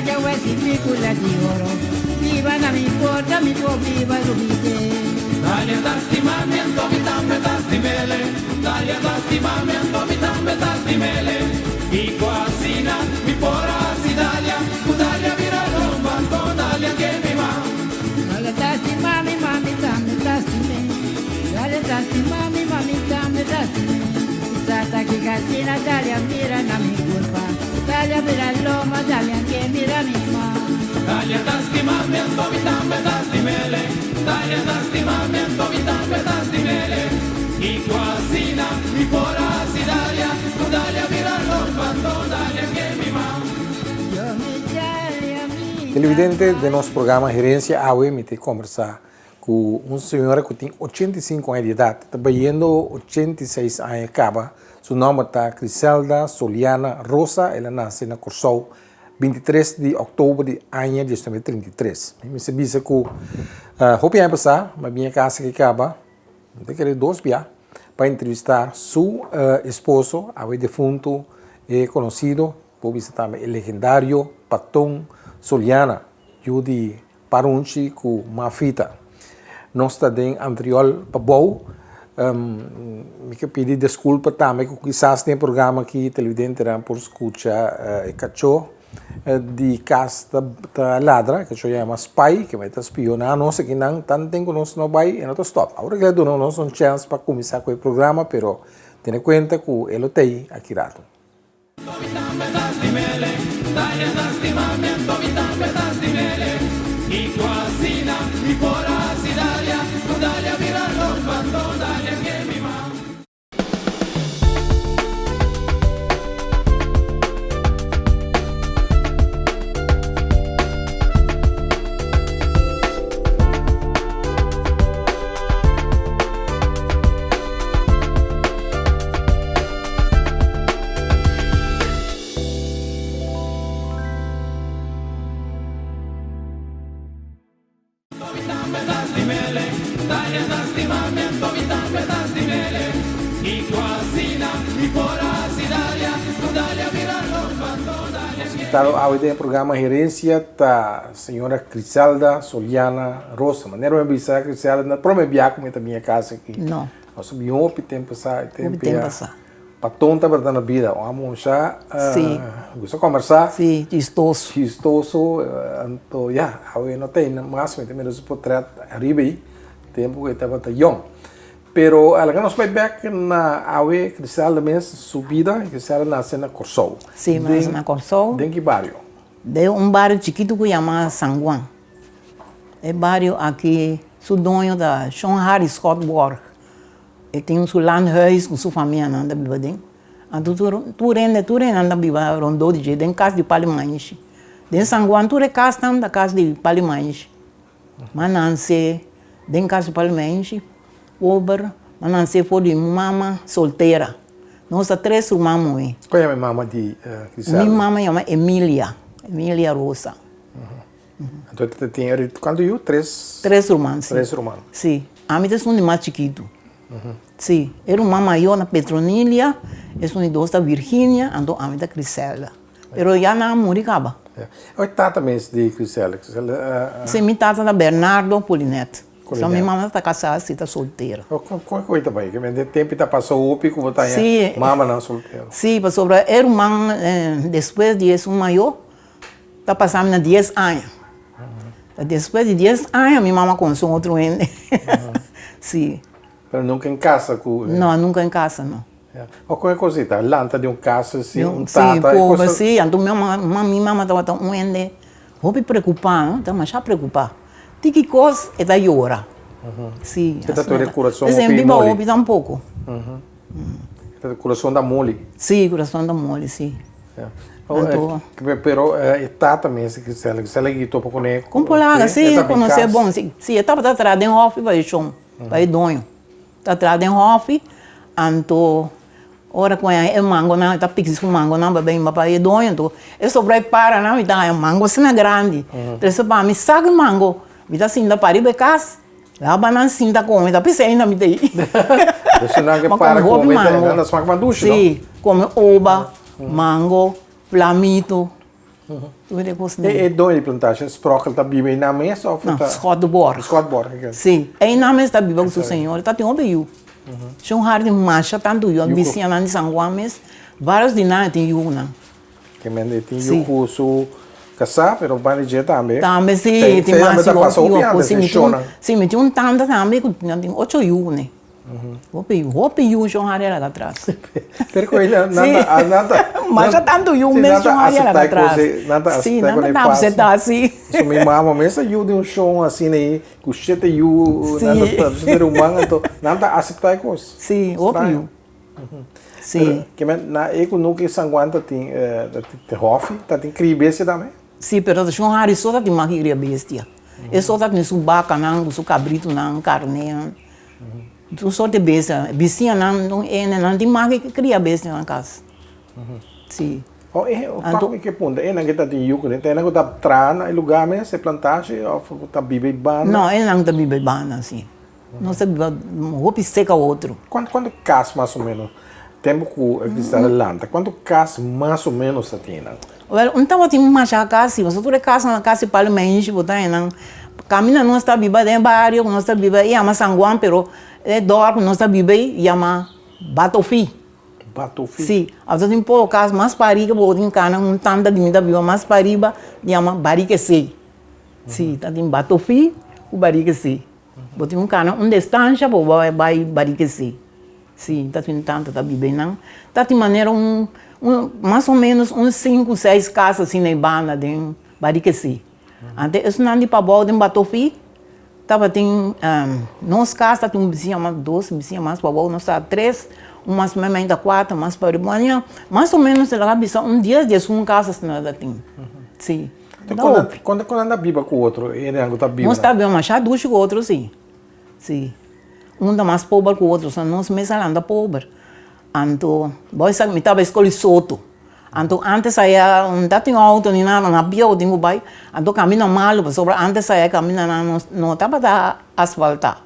ya wasi picula di oro. Viva na mi porta, mi po viva rubite. Dalia tastimamiento, mi tambe tastimele. Dalia tastimamiento, mi tambe tastimele. Y cuasina, mi pora sidalia. Dalia vira rombanto, dalia que mi ma. Dalia tastimami, mami tambe tastime. Dalia tastimami, mami tambe tastime. Sata que casina, dalia mira na mi culpa. Dalia mira loma, dalia que mira mi ma. Dalia tastimamiento, mi tambe tastimele. Dalia tastimamiento, mi tambe tastimele. Y cuasina, mi pora sidalia. Dalia vira rombanto, dalia que mi ma. Yo mi dalia mi. Televidente de nosso programa Gerência AUE me tem conversar com uma senhora que tem 85 anos de idade, trabalhando 86 anos acaba. Seu nome está Criselda Soliana Rosa, ela nasceu na Corsol, 23 de outubro de ano de 2033. Me sabia que roupa ia passar, mas minha casa que acaba, tem que ir 2 dias, para entrevistar seu esposo, o defunto e conhecido, por visitar o legendário Patton Soliana, eu de Parunchi com Mafita. Nós também anterior para bom, me que pedir desculpa também, que quizás tem programa aqui televidente por escutar e cachorro de casa da ladra, que chama spy, que vai estar espionando, nós aqui não tanto tempo nós não vai e não está stop. Agora que não nós um chance para começar com o programa, pero tenha conta que ele tem aqui rato. Y cuasina, mi pora sidalia. Dalia vira rombanto, dalia que mi ma. Hoje no programa Gerência da senhora Criselda Soliana Rosa. Maneira eu pensar Criselda na primeira viagem da minha casa aqui. Não. Nós subimos o tempo passar, Tempo passar. para tonta verdade na vida. Vamos já, Sim. gosto de conversar. Sim, chistoso. Chistoso, então, já, hoje não tem mais, mas também nós podemos arriba aí, tempo que estava tão young. Pero ela nos vai back na AUE Criselda mesmo, subida, Criselda nasceu na Corsol. Sim, mas na Corsol. De que bairro? De bairro chiquito que chama San Juan. É bairro aqui, sou dono da Sean Harry Scott Borg. Ele tem um landhuis com sua família anda viva dentro. Tu rende anda viva rondou de jeito, em casa de Palimanche. De San Juan, tu casa tam da casa de Palimanche. Mas não sei, de casa de Palimanche. Over, mas não sei por de mama solteira. Nós temos 3 irmãos. Qual é a mama de Criselda? Minha mama chama Emília Rosa. Então você tem quando eu 3 irmãos. 3 irmãos. Sim, a minha é mais chiquito. Sim, era uma maior na Petronilha, é um idoso da Virgínia, então a minha é Criselda. Mas já não moricaba. O tata mesmo de Criselda? Sim, minha tata da Bernardo Polineto. Então, minha mamãe está casada, está solteira. Qual coisa também? Que o tempo está passando o pico, botar aí. Mama não solteira. Sim, mas sobre a irmã, depois de um maior, está passando na 10 anos. Depois de 10 anos, minha mamãe começou outro ende. Sim. Mas nunca em casa? Não, nunca em casa, não. Ou qualquer coisita, lanta de casa, assim, sim, povo, sim. Então, minha mamãe estava um ende. Vou me preocupar, não? Está mais preocupar. Tiki coisa é da hora. Sim. Você está tendo coração de mole? Sim, um pouco. Está coração da mole? Sim, coração da mole, sim. Pero está também, se ela guitou para conhecer. Compolaga, sim, conhecer bom. Sim, estava atrás de um hof para ir chão, para ir donho. Está atrás de um hof, então, ora com a mango, não, está pixis com mango, não, bem, para ir donho, então, é sobre para, não, então, é mango, assim, é grande. Então, para me sabe mango. Vida assim da paribe casa, lá banana assim da come, da pensei ainda me dei. Você não quer para comer, anda só com ducha, não? Sim, come oba, mango, flamito, Tu de coisa nem. E dois de plantagem, sprokel tá bem na mesa ou Não, tá? Scott de Borg. Scott Borg. Sim, aí na mesa da Bíblia do Senhor, está tem homem eu. Se um hard de marcha tanto eu, vizinha na São Juan mes, vários de nada tem eu não. Que mende tem o curso casar, pero vai de também. Também sim, tem mais eu sim, me tinha tanda também que tem 8 eu né. Hope eu João Harry lá atrás. Perco ele nada. Mas já tanto eu mesmo João Harry lá atrás. Sim, nada dá você tá assim. Se me mama mesmo eu de show assim né, com chete eu nada ser humano então nada aceitar coisa. Sim, hope eu. Sim. Que na eco nunca sanguanta tem hof, tá tem cribese também. Sim, pero João Harry só tá de maquiria bestia. É só tá de subaca não, su cabrito não, carne. Tu só te besa, vizinha não tem mais que cria besta na casa. Sim. Oh, o que ponto? É na que tá de yuco, né? Tem na que tá trana, em lugar mesmo, se plantagem ou tá bibe bana? Não, não tá bibe bana assim. Não se bibe, roupa seca outro. Quando cas mais ou menos? Tempo que está lanta. Quando cas mais ou menos tá tendo? Well, então tem uma casa, se você tu casa na casa para o mês, botar não. Camina não está bibe dentro barrio, não está bibe, e ama sanguan, pero dorme, não está bibe, e ama batofi. Batofi? Sim, às vezes tem caso mais pariga, botem cana, tanta de mida biba mais pariba, e ama barique sei. Sim, tá tem batofi, o barique sei. Botem cana, distância, vai barique sei. Sim, tá tem tanta da bibe não. Tá de maneira mais ou menos uns 5, 6 casas assim na banda de barique sei. Até isso não é para boa de batofi. Tava tem nos casas tem um vizinho mais 12 vizinhos mais para boa, nós tá 3, umas mesmo ainda 4, mais para manhã, mais ou menos ela cabeça dia de um casa nada tem. Sim. Quando anda biba com o outro, ele anda tá biba. Nós tá bem mas já duas com o outro sim. Sim. Um tá mais pobre que o outro, só nós mesmo anda pobre. Então, boy sabe me tava escolhi soto. Então, antes saía, não tinha auto nem nada, na pia eu tinha bai. Então, caminho mal, sobre antes saía, caminho não estava da asfaltar.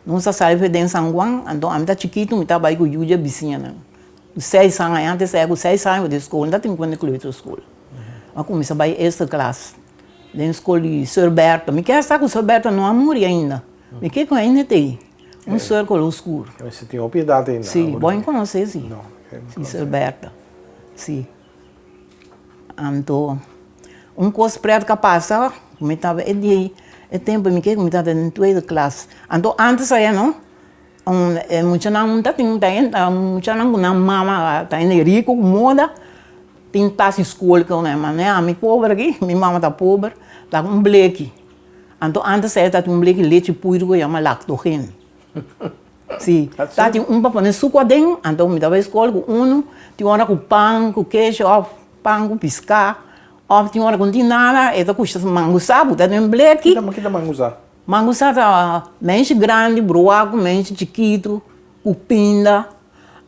Não se saía de São Juan, então, a minha chiquito, me estava aí com o Yuja vizinha, né? 6 anos, antes saía com 6 anos de escola, não tinha quando incluir a escola. Eu comecei a ir esta classe, da escola de Sr. Berto. Me quer estar com o Sr. Berto, não morri ainda. Me quer com ainda tem. Um círculo escuro. Você tem piedade ainda? Sim, bom conhecer, sim. Não. Sim, Sr. Berto. Sim. Então, coisa preto que passa, me estava é tempo me que me estava em toda classe. Então, antes aí não, muita não muita não mama tá em rico moda, tem taxa escola que não é, mas né, a minha pobre aqui, minha mama tá pobre, tá com bleque. Então, antes aí tá com bleque leite puro que chama lactogênio. Sim, tá tem para pôr suco dentro, então me dava escola com tinha hora com pão, com queijo, pão com piscar, tinha hora com nada, e tá custa mangusá, botar no bleque. Que dá mangusá? Mangusá tá menos grande, broaco, menos chiquito, cupinda,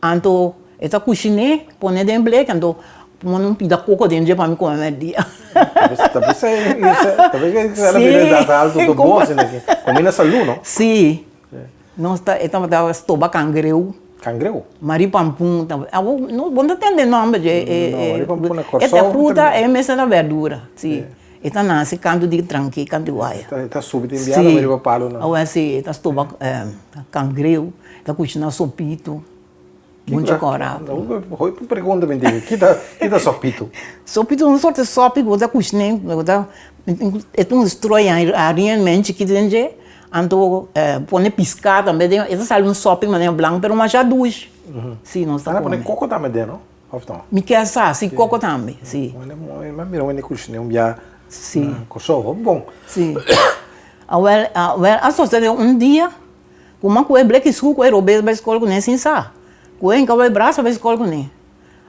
então tá cozinhar, pôr dentro do bleque, então põe pida coco dentro para me comer dia. Talvez ela vira da alto do bolso, né? Combina saúde, não? Sim. Nós estava estoba cangreu. Cangreu? Maripampum. Não tem nome. Maripampum é corção. Esta fruta é mesa da verdura. Sim. Está nasce canto de tranqui, canto de guaia. Está súbito enviado, mas ele vai palo, não? Sim, está estoba cangreu, está cozinhando sopito. Muito corado. Oi, pergunta me diga, que dá sopito? Sopito é uma sorte de sopa que você cozinha, é um estrói arinhamente que dentro. Então, põe piscar também, essa sai um sopa de maneira branca, mas já duas. Sim, não está põe coco também dentro, não? Me quer sim, coco também, sim. Mas mira, eu cozinhei dia, sim. Coçou, bom. Sim. A sociedade dia, como que é black suco, é roubado para a escola com nem sa. Com em cabo braço para a escola com nem.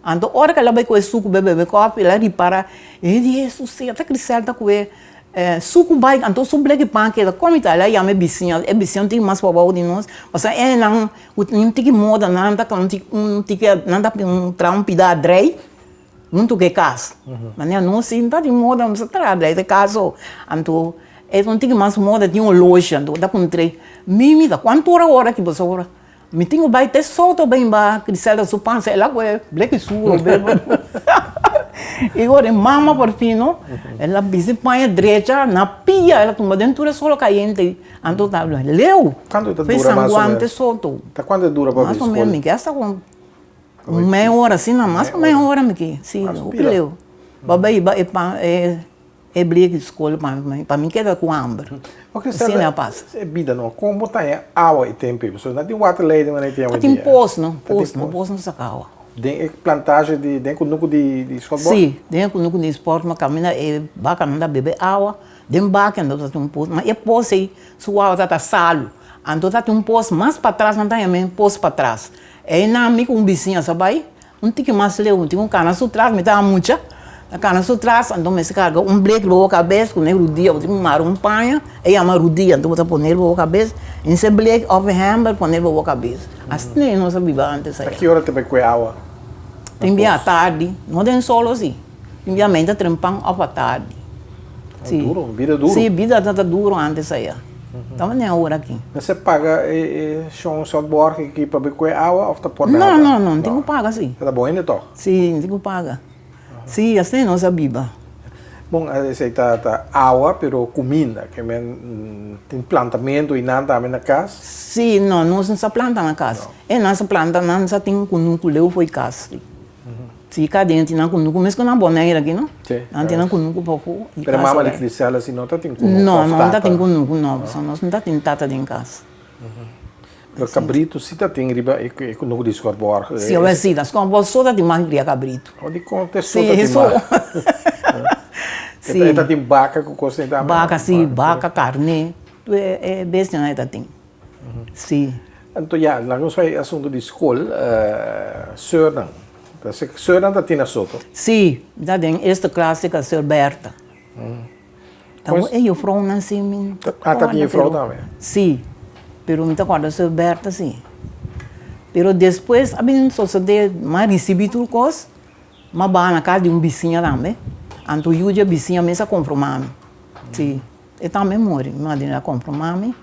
Então, hora que ela vai com o suco, bebe copo, ela repara, e diz, isso, até que certa coisa. Suco vai, então o black pan que ela come tá lá e a minha vizinha tem mais para baixo de nós, mas não tem que moda nada, não tem nada para pida drei, muito que casa, mas não sim tá de moda não se tra drei de caso, então não tem mais moda tem loja, então dá com três, mimi da quanto hora que você ora, me tenho vai ter solto bem ba, que sai da sua pança ela com black suco, E agora, mama por fino, ela bise põe a direita na pia, ela tumba dentro da sola caiente. Então, tá, leu. Quanto tá Foi dura mais ou sanguante menos? solto. Tá quanto dura para Mais ou ver menos, me essa com meia hora, assim, não, mais que meia hora, me que. Sim, o que leu. Babai, é briga de escola para mim, que era com hambre. Porque Assim não passa. é vida não, como botar água e tempo, pessoal, não tem water lady, mas não tem água. Tem poço, não, poço não sacava. Tem plantagem de dentro de escola. Sim, dentro do esporte, mas caminha é bacana, não beber água, dentro baca, não tem um poço, mas é poço aí, sua água está salo, então tem um poço mais para trás, não tem mesmo poço para trás. É na amigo um vizinho, sabe? Não tem que mais leu, tem um cana atrás, me dá muita. A cana atrás, então me se carga um break logo a cabeça, com o dia, tem um mar, um panha, e a marudia, então você põe logo a cabeça, e esse break of hammer, põe logo a cabeça. Assim não sabia antes. A que hora tem que água? Tem bem à tarde, não tem solo assim. Tem bem a mente trempão à tarde. Sim. Duro, vida duro. Sim, vida tá duro antes aí. Então nem a hora aqui. Você paga chão softboard aqui para beber água ou tá por nada? Não, tem que pagar sim. Tá bom ainda então? Sim, tem que pagar. Sim, assim não sabia. Bom, esse tá água, pero comida, que tem plantamento e nada também na casa? Sim, não se planta na casa. E não se planta, não se tem com núcleo foi casa. Sim, cá dentro não com núcleo, mas com uma boneira aqui, não? Sim. Não tem com núcleo para fora. Pero a mama de cristal assim não tá tem com não tá tem com núcleo, não. Não tá tem tata em casa. O cabrito se tá tem riba e com núcleo de escorboar. Sim, eu sei, das compras só tá de mais cria cabrito. Onde conta só Sim, isso. Sim. Tá tem vaca com coisa da vaca, sim, vaca, carne. É bestia, né, tá tem. Sim. Então, já, lá nós vai assunto de escola, Sörnang. Sörnang tá tem na soto? Sim, tá tem esta clássica, Sör Berta. Então, eu falo assim, tá tem frau também? Sim, pero me acorda Sör Berta, sim. Pero depois, a mim só se de mais recebi tudo coisa, mas vai na casa de um vizinho também. Então, eu já vizinha mesmo a conformar-me. Sim, eu também moro, mas eu conformar-me.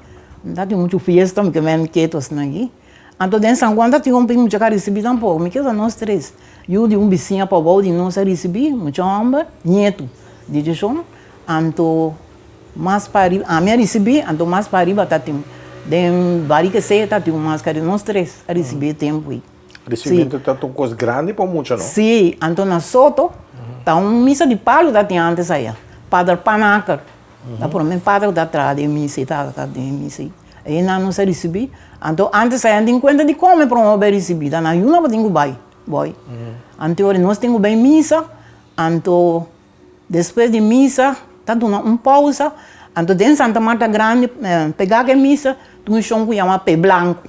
Não tem muito festa, porque eu quero assim aqui. Então, dentro de São Juan, tem um pouco de receber tampouco, mas que é nós três. Eu de um vizinho para o de nós recebi, muito homem, neto, de Jejum. Então, mais para arriba, a minha recebi, então mais para arriba, tá tem. Dem barriga ceia, tá tem umas caras, nós três a receber tempo aí. Recebimento tá uma coisa grande para muito, não? Sim, então na Soto, tá uma missa de palo da tem antes aí. Padre Panacar. Tá por mim, padre da atrás de missa, tá de missa. Aí não se recebi. Então antes aí tem conta de como para uma receber, tá na uma para tenho boy. Então nós temos bem missa, então depois de missa, tá dando uma pausa. Então dentro de Santa Marta Grande, pegar a missa, tem um chão que chama pé branco.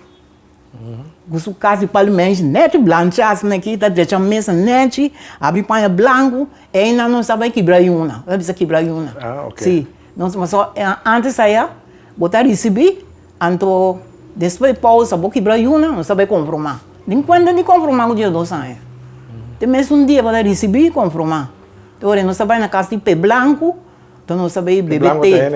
Gusto quase para menos net blanchas aqui, tá deixando a mesa net, abre panha branco, e ainda não sabe quebrar uma, vai precisar quebrar uma. Ah, ok. Sim, nós mas só antes aí, botar receber, então depois pausa, vou quebrar uma, não sabe conformar. Nem quando de conformar o dia dos anos. Tem mesmo um dia para receber e conformar. Então não sabe na casa de pé branco. Então não sabia beber té. É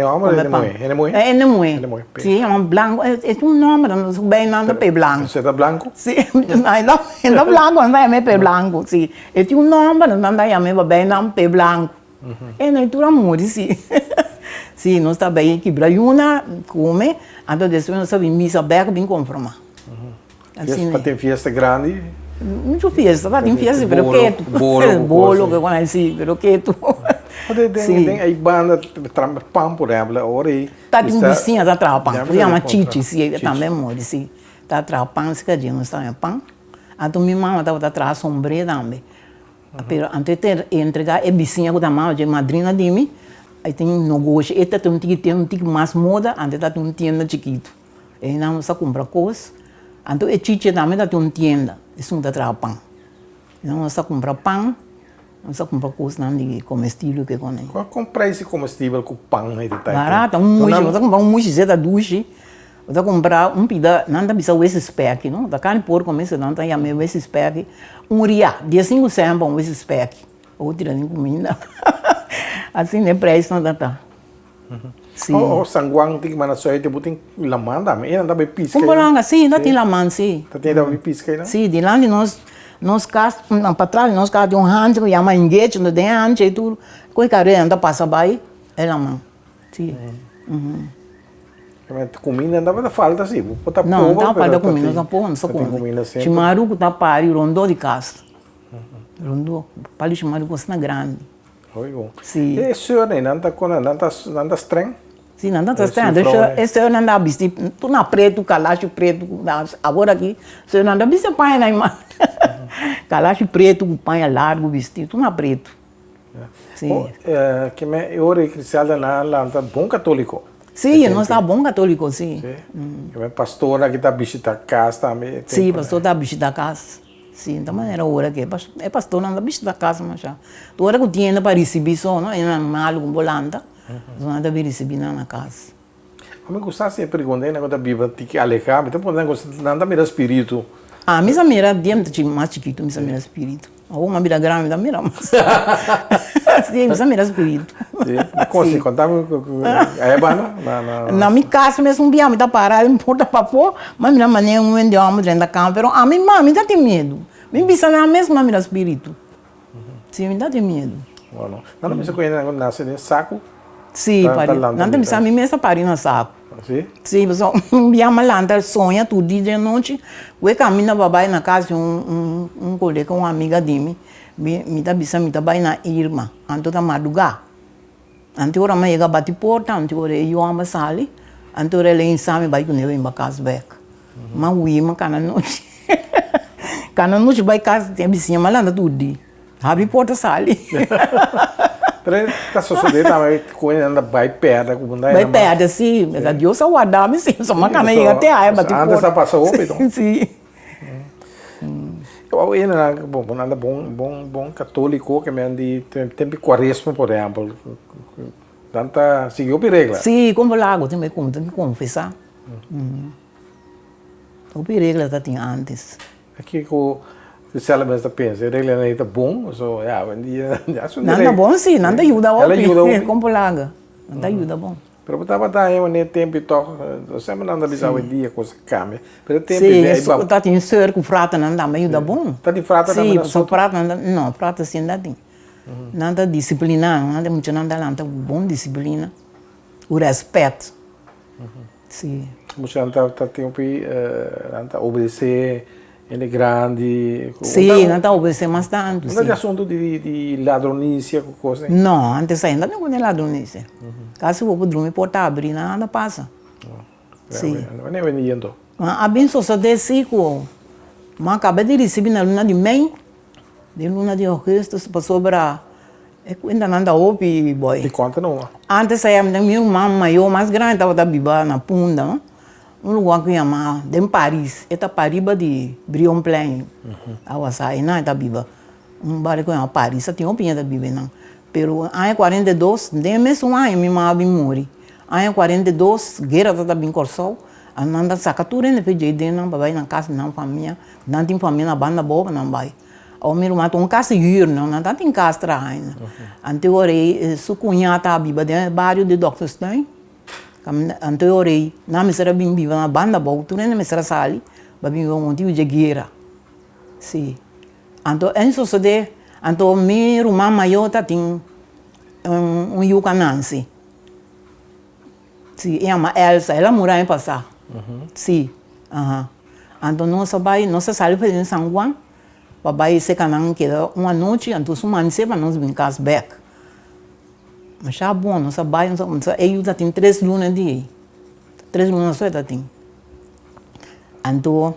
nemoe? É nemoe. Sim, é um branco. É um nome, não sei bem nada pé branco. Você tá branco? Sim, não branco, não é pé branco. Sim, é um nome, não é bem nome pé branco. É na altura amor, sim. Sim, nós está bem que Braiuna come, então depois nós sabemos missa aberta bem conformar. Assim, tem festa grande? Muito festa, tem festa, pero quieto. Bolo, que quando assim, pero quieto. Tem aí banda pão, por exemplo, agora aí. Tá de um vizinho da trapão, se chama Chichi, sim, também mora, sim. Tá trapão, se cadê nós estamos pão. Então minha mãe estava atrás sombria também. Pero antes de entregar é vizinha que da mãe, de madrinha de mim, aí tem um negócio, esta tem um tique mais moda, antes tem uma tienda chiquito. Aí não se compra coisas. Então é Chichi também tem uma tienda, isso não dá pão. Não se compra pão. Não se compra coisa de comestível que quando. Qual comprar esse comestível com pão aí de Taipei? Barato, você comprar um mousse da duche, você comprar um pedaço, não precisa o esse spec, não? Da carne porco começa não tem a mesma esse spec, ria, dia 5 sempre um esse spec, outra nem comida. Assim é preço não dá. Sim. O sanguang tem que mandar só aí, tem lamanda, mas não dá bem pisca. Compranga, sim, não tem lamanda, sim. Tá tendo bem pisca aí, não? Sim, de lá de nós nós casa, para trás, nós casa de hand, que chama engage, não tem hand, e tudo. Coi carreira anda passa bem, ela mão. Sim. Comida não vai falta assim, botar não, não falta comida, não pode, não só comida. Chimaru que tá pari, rondou de casa. Rondou, para chimaru que está grande. Oi, bom. Sim. E senhor nem não tá estranho? Sim, não está estranho. Esse senhor não anda vestido, tu na preto, calacho preto, agora aqui, o senhor não anda vestido pai na imagem. Calacho preto, pai largo vestido, tu na preto. Sim. Que me ore cristiano lá tá bom católico. Sim, nós está bom católico, sim. Que pastor que tá visitando a casa também. Sim, pastor tá visitando a casa. Sim, da maneira hora que é pastor não tá visitando a casa, mas já. Tu hora que tinha para receber só, não, é mal com bolanda. Não anda bem receber na casa. A mim gostava sempre perguntar, né, quando a Bíblia tem que alejar, então não anda mira espírito. Ah, misa mira diante mais chiquito, misa mira espírito. Ou uma mira grande, da mira mas. Sim, misa mira espírito. Sim, como assim, contava a Eba, na minha casa mesmo um dia me dá parado, não importa para pôr, mas minha maneira um dia eu dentro da cama, pero a minha mãe me dá medo. Me bisa na mesma mira espírito. Sim, me dá medo. Bueno, não me se conhece quando nasce de saco. Sim, não tem missa me mesa pari no saco. Sim? Sim, mas um dia uma lanta sonha tudo de noite, eu caminho babai na casa um colega, uma amiga de mim, me dá bisa me dá bai na irmã, anto da madrugada. Anto ora mãe bate porta, anto ora eu amo sali, anto ora ele insame vai com ele em casa back. Mas o irmã cana noite. Cana noite vai casa tem bicinha malanda tudo. Abre porta sali. Pero tá sucedendo também com ele anda vai perda com bunda. Vai perda sim, mas a Deus só guardar me sim, só uma cana ia até aí bate porta. Antes passou o então. Sim. Eu ainda bom, nada bom católico que me andi tempo quaresma, por exemplo. Tanta seguiu a regra. Sim, como lago tem que confessar. O regra tá tinha antes. Aqui com Cristiano mesmo pensa, a regra não é bom, só vendia. Nada bom sim, nada ajuda o. Ela ajuda o. Como lago, nada ajuda bom. Pero estava daí um tempo e toque, sempre não anda bisau em dia coisa cambia. Pero tempo sim, tá tinha ser com frata não dá meio da bom. Tá de frata também. Sim, só frata não, frata sim dá tem. Nada disciplina, nada muito nada lá, tá bom disciplina, o respeito. Sim. Você tá tempo anda obedecer, ele é grande. Sim, não tá obedecer bastante. Não é assunto de ladronícia, coisa. Não, antes ainda não é ladronícia. Caso eu vou dormir, porta abrir, nada passa. Sim. Não é vendendo. A bem só desse com, mas acabei de receber na luna de mãe, de luna de orquestra, passou para ainda não anda opi, boy. De conta não. Antes aí minha irmã maior, mais grande, estava da biba na Punda, lugar que chama de Paris, eta Pariba de Brion Plain, a Wassai, não é biba, bairro que chama Paris, tinha uma pinha da biba não. Pero em 42, nem mesmo ano minha mãe bem morri. Em 42, guerra da bem corsou, anda sacatura ne pedi de não vai na casa não família, não tem família na banda boa não vai. O meu irmão tem casa hier não tem casa ainda. Anteriormente, sua cunhada biba de bairro de Dr. Stein. Anteriormente, não me será bem biba na banda boa, tu nem me será sali, babi um motivo de guerra. Sim. Então, em sociedade, então meu irmão maior tá tem Yucanense. Sim, chama Elsa, ela mora em Passar. Sim. Então nós saímos em São Juan, papai se canang que uma noite, então sumando para nós brincar back. Mas já bom, nós saímos, eu já tenho 3 lunas de aí. 3 lunas só já tem. Então,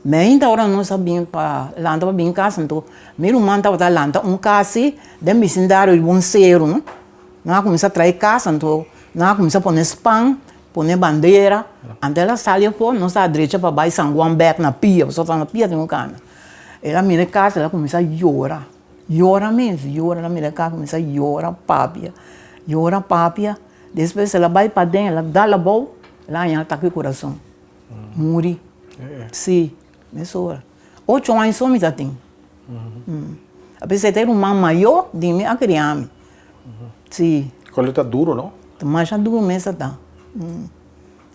ainda hora nós sabíamos para lá para brincar, então meu irmão estava lá casa de vecindário de Bonceiro, não? Nós começamos a trazer casa, então nós começamos a pôr pão, pôr bandeira, até ela saía por nossa direita para baixo, São Juan back na pia, só está na pia tem cana. Ela mira casa, ela começa a chorar. Chora mesmo, chora, ela mira casa, começa a chorar, papia. Depois ela vai para dentro, ela dá a boa, lá ela está com o coração. Morre. Sim, mesmo. 8 anos só me já tem. Apesar de ter uma maior de mim, a criança. Sim. Quando está duro, não? Mas já duro mesmo tá.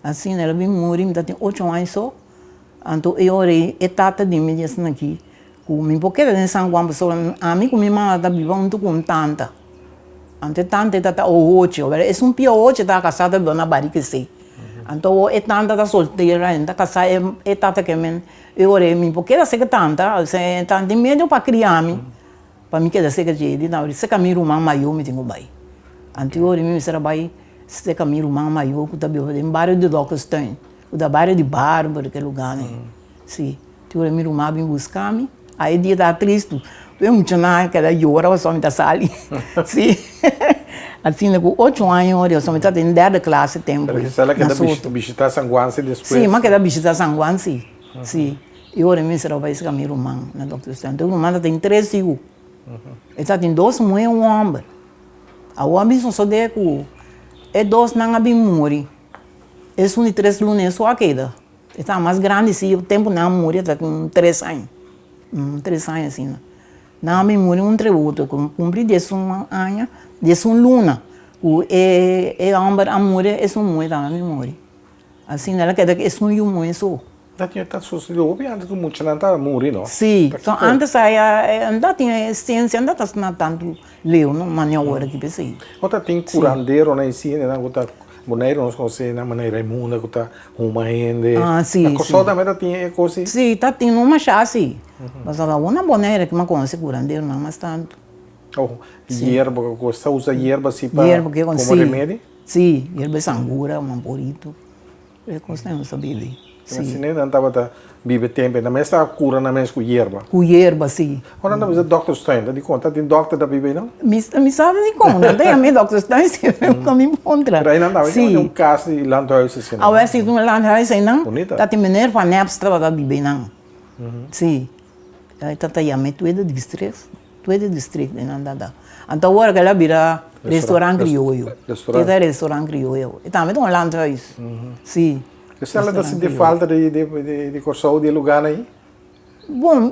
Assim, ela vem morrer, me tem 8 anos só. Então, eu orei, etapa de mim, assim aqui. Me porque em San Juan, a mim com minha mãe está vivendo com tanta. Ante tanta está o ocho, é pio ocho está casada na barriga sei. Então é tanta está solteira, ainda casada é tanta que eu orei me porque ela sei que tanta, se tanta medo para criar-me. Para mim que ela sei que ele não, se caminho uma maior me tenho bai. Ante orei me será bai, se caminho uma maior que está em bairro de Dockerstein, o da bairro de Bárbara, que lugar né. Sim, tu orei me rumar bem buscar-me. Aí dia da triste, eu não tinha que era eu só me da sala. Sim. Assim, com 8 anos, eu só me estava em 10 classe tempo. Porque se ela quer visitar San Juan depois. Sim, mas quer visitar San Juan, sim. Sim. E agora me será para esse caminho romano, na Dr. Stan. Então, o romano tem 3 filhos. Ele está em 2 mulheres e um homem. A homem só de que é 2 não há bem morrer. Eles são de 3 lunes só queda. Está mais grande, sim. O tempo não morrer, está com 3 anos. 3 anos assim. Não me morre um entre outro, cumpri 10 anos, 10 luna. E a morrer é mulher, não me morre. Assim, ela quer que é mulher só. Já tinha tanto sucedido, antes que muito não estava morrer, não? Sim, então antes ainda tinha ciência, ainda estava tanto leu, não maniobra que pensei. Outra tem curandeiro na ensina, né? Boneiro não conhece na maneira imunda, que está uma rende. Ah, sim. A coisa também tinha coisa. Sim, está tendo uma chassi. Mas ela uma boneira que não conhece curandeiro, não, mas tanto. Oh, hierba, você usa hierba assim para como remédio? Sim, hierba sangura, mamborito. Eu gosto de saber. Sim. Assim, não estava vive tempo, não estava cura na mesa com hierba. Com hierba, sim. Agora não precisa Dr. Stein, dá de conta, tem doctor da vive não? Me sabe de como, não tem a minha Dr. Stein, eu me encontro. Aí não estava, tem um caso de landhuis assim. Ah, é assim, um landhuis aí não? Bonita. Tá tem maneira para neps trabalhar bem não. Sim. Aí tá aí, tu é do distrito, não dá. Então agora que ela vira restaurante crioulo. Restaurante crioulo. E também tem um landhuis. Sim. Você ela está sentindo falta de corção de lugar aí? Bom,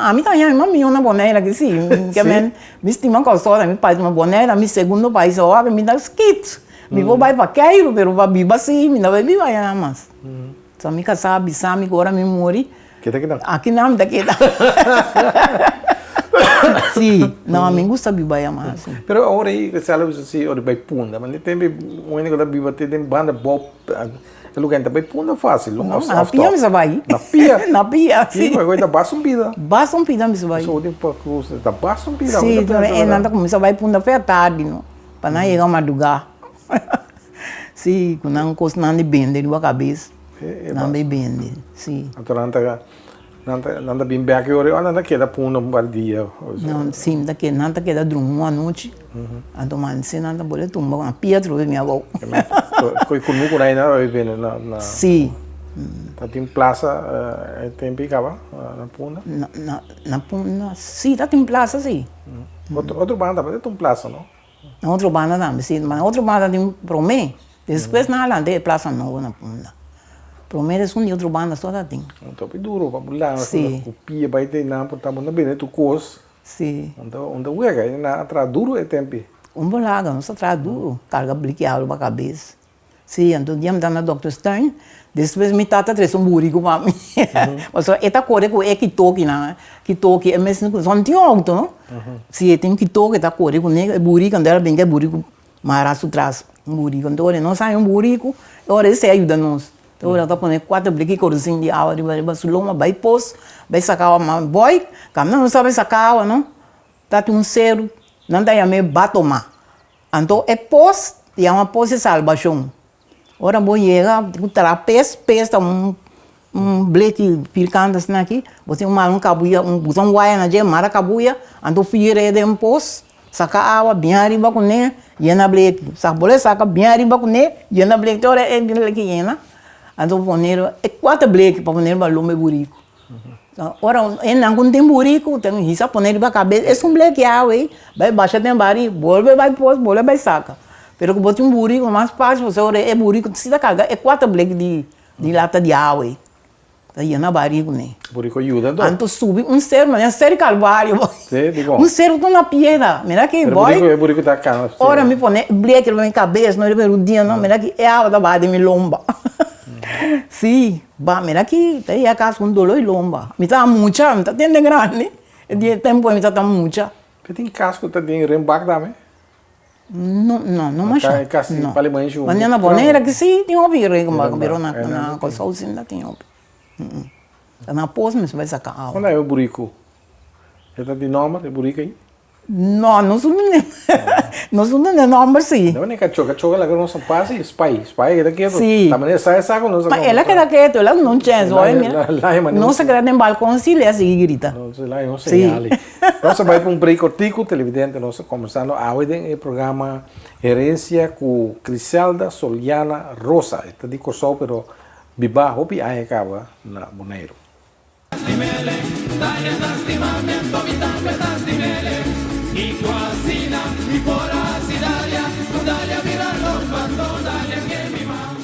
a mim também é uma boneira que sim, que me estima corção, me faz uma boneira, me segundo país, olha, me dá skits. Me vou para Cairo, pero para viver assim, me dá para viver aí mais. Só me casar, bisar, me agora me morrer. Aqui não, daqui não. Sim, não, a mim gusta viver mais. Pero agora aí, você fala assim, ora vai punda, mas tem um único da viva tem banda bob. O lugar também punda fácil. Na pia me vai. Na pia? Na pia, sim. Sim, agora basta um pida. Basta um pida me vai. Só de pouco, tá basta um pida. Sim, é nada como você vai punda foi à tarde, não? Para não chegar a madrugar. Sim, quando não costa nada de bender na cabeça. Não me bende, sim. Então nada bem bem aqui agora, nada queda punda um dia. Não, sim, daqui nada queda dormir uma noite. A tomar se nada boleh tumba na pia trouxe minha avó. Coi comigo aí na vive na. Sim. Tá tem praça, tem picava na punda. Na punda, sim, tá tem praça sim. Outro banda, mas tem praça, não? Outro banda também, sim, mas outro banda tem promê. Depois na lá tem praça nova na punda. Promê é um outro banda só tem. Então é duro para pular, sim. Copia vai ter na por também bem tu cos. Sim. Onde o é na atrás duro é tempo. Bolaga, não se traz duro, carga bliqueado para a cabeça. Sim, então dia me dá na Dr. Stein, depois me tata três burico para mim. Mas esta cor é que toque na, que toque é mesmo só tem alto, não? Sim, tem que toque esta cor é burico, andar bem que é burico, maraço traz burico, então não sai burico, agora esse ajuda nós. Então ela está pondo 4 bliques corzinho de água, vai suloma, vai pôs, vai sacar uma boy, caminho não sabe sacar, não? Tá um cero, não tem a me batoma. Então é pós, e é uma pós de salvação. Ora vou chegar, o trapézio, pesta bleque pilcando assim aqui, você um cabuia, botão guaia na mara cabuia, então fira de pós, saca água bem arriba com ele, e na bleque, saca bem arriba com ele, e na bleque, então é bleque llena. Então poner 4 bleques para poner o lume burico. Ora, não tem burico, tem que poner para a cabeça, é bleque água, vai baixar tem bari, bolve vai pôr, bolve vai saca. Pero que bote burico mais fácil, você ora é burico, se dá carga, é 4 bleques de lata de água. Daí na barico, né? Burico ajuda, então? Então sube ser, mas ser calvário. Ser tô na piedra, mira que boy. Burico da cana. Ora me pone bleque na minha cabeça, não é o dia, não, mira que é água da barra de me lomba. Sí, ba, mira aqui, tem a casa com dolor e lomba. Me tá mucha, me tá tendo grande. De tempo me tá mucha. Você tem casco, tá tem rembac também? Não mais. Kasi Não. palimães junto. Mas na boneira que sim, tem um birre, como virou É, na coisa ainda tem um. Na pós, mas vai sacar água. Quando é o burico? Você tá de nome, de burico aí? Não sou nem. Não sou nem nome sim. Não, nem cachoga lá que não são passe, spy é daqui. Sim. Também sai saco, não sei. Mas ela que era quieto, ela não tinha olha. Não se grada em balcão, se ele assim grita. Não sei lá, não sei ali. Nós vai para break cortico, televidente, nós conversando hoje no programa Herência com Criselda Soliana Rosa. Está de coçou, pero viva hopi aí acaba na Boneiro. Y cuasina, y por así Dalia, tu Dalia mira los bandos, Dalia que mi mamá.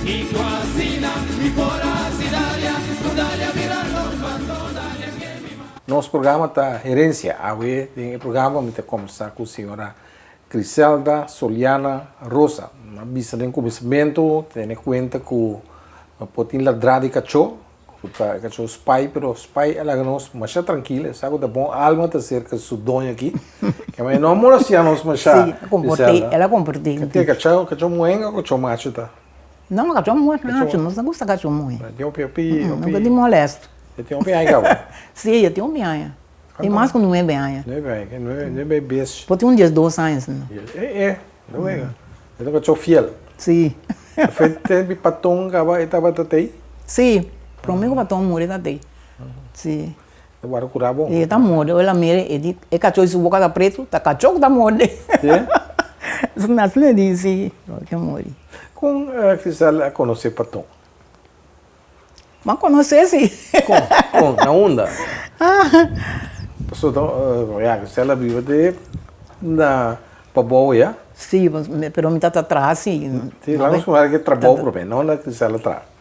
Y cuasina, y por así Dalia, tu Dalia mira los bandos, Dalia que mi mamá. Nosso programa está Herência. Hoje tem programa me conversar com a senhora Criselda Soliana Rosa. Uma vista de conhecimento, tem conta com o potinho ladrado de cachorro. Cachorro spy, pero spy ela nos mais tranquila, sabe da bom alma tá cerca do dono aqui. Que mas não mora se nos mais. Sim, ela comportei. Que cachorro moenga ou cachorro macho tá? Não, cachorro muito, não gosta de cachorro muito. Tem um pi, Nunca de molesto. tem um pi aí cara. Sim, eu tenho um pianha. E mais quando não é pianha. Não é bem beijo. Pode um dia 2 anos. Não é. É um cachorro fiel. Sim. Feito patung kaba itaba tatei. Sim. Prometo para tomar morrer daí. Sim. Agora curar bom. E tá morto, ela mira e diz, é cachorro se boca da preto, tá cachorro tá morto. É? Nas le diz, que morre. Com a Crisela conhecer patung. Mas conhecer sim. Com na onda. Passou a Crisela vive de na Paboia. Sim, pero me tá atrás sim. Sim, lá nós vamos que trabalho para bem, não na Crisela atrás.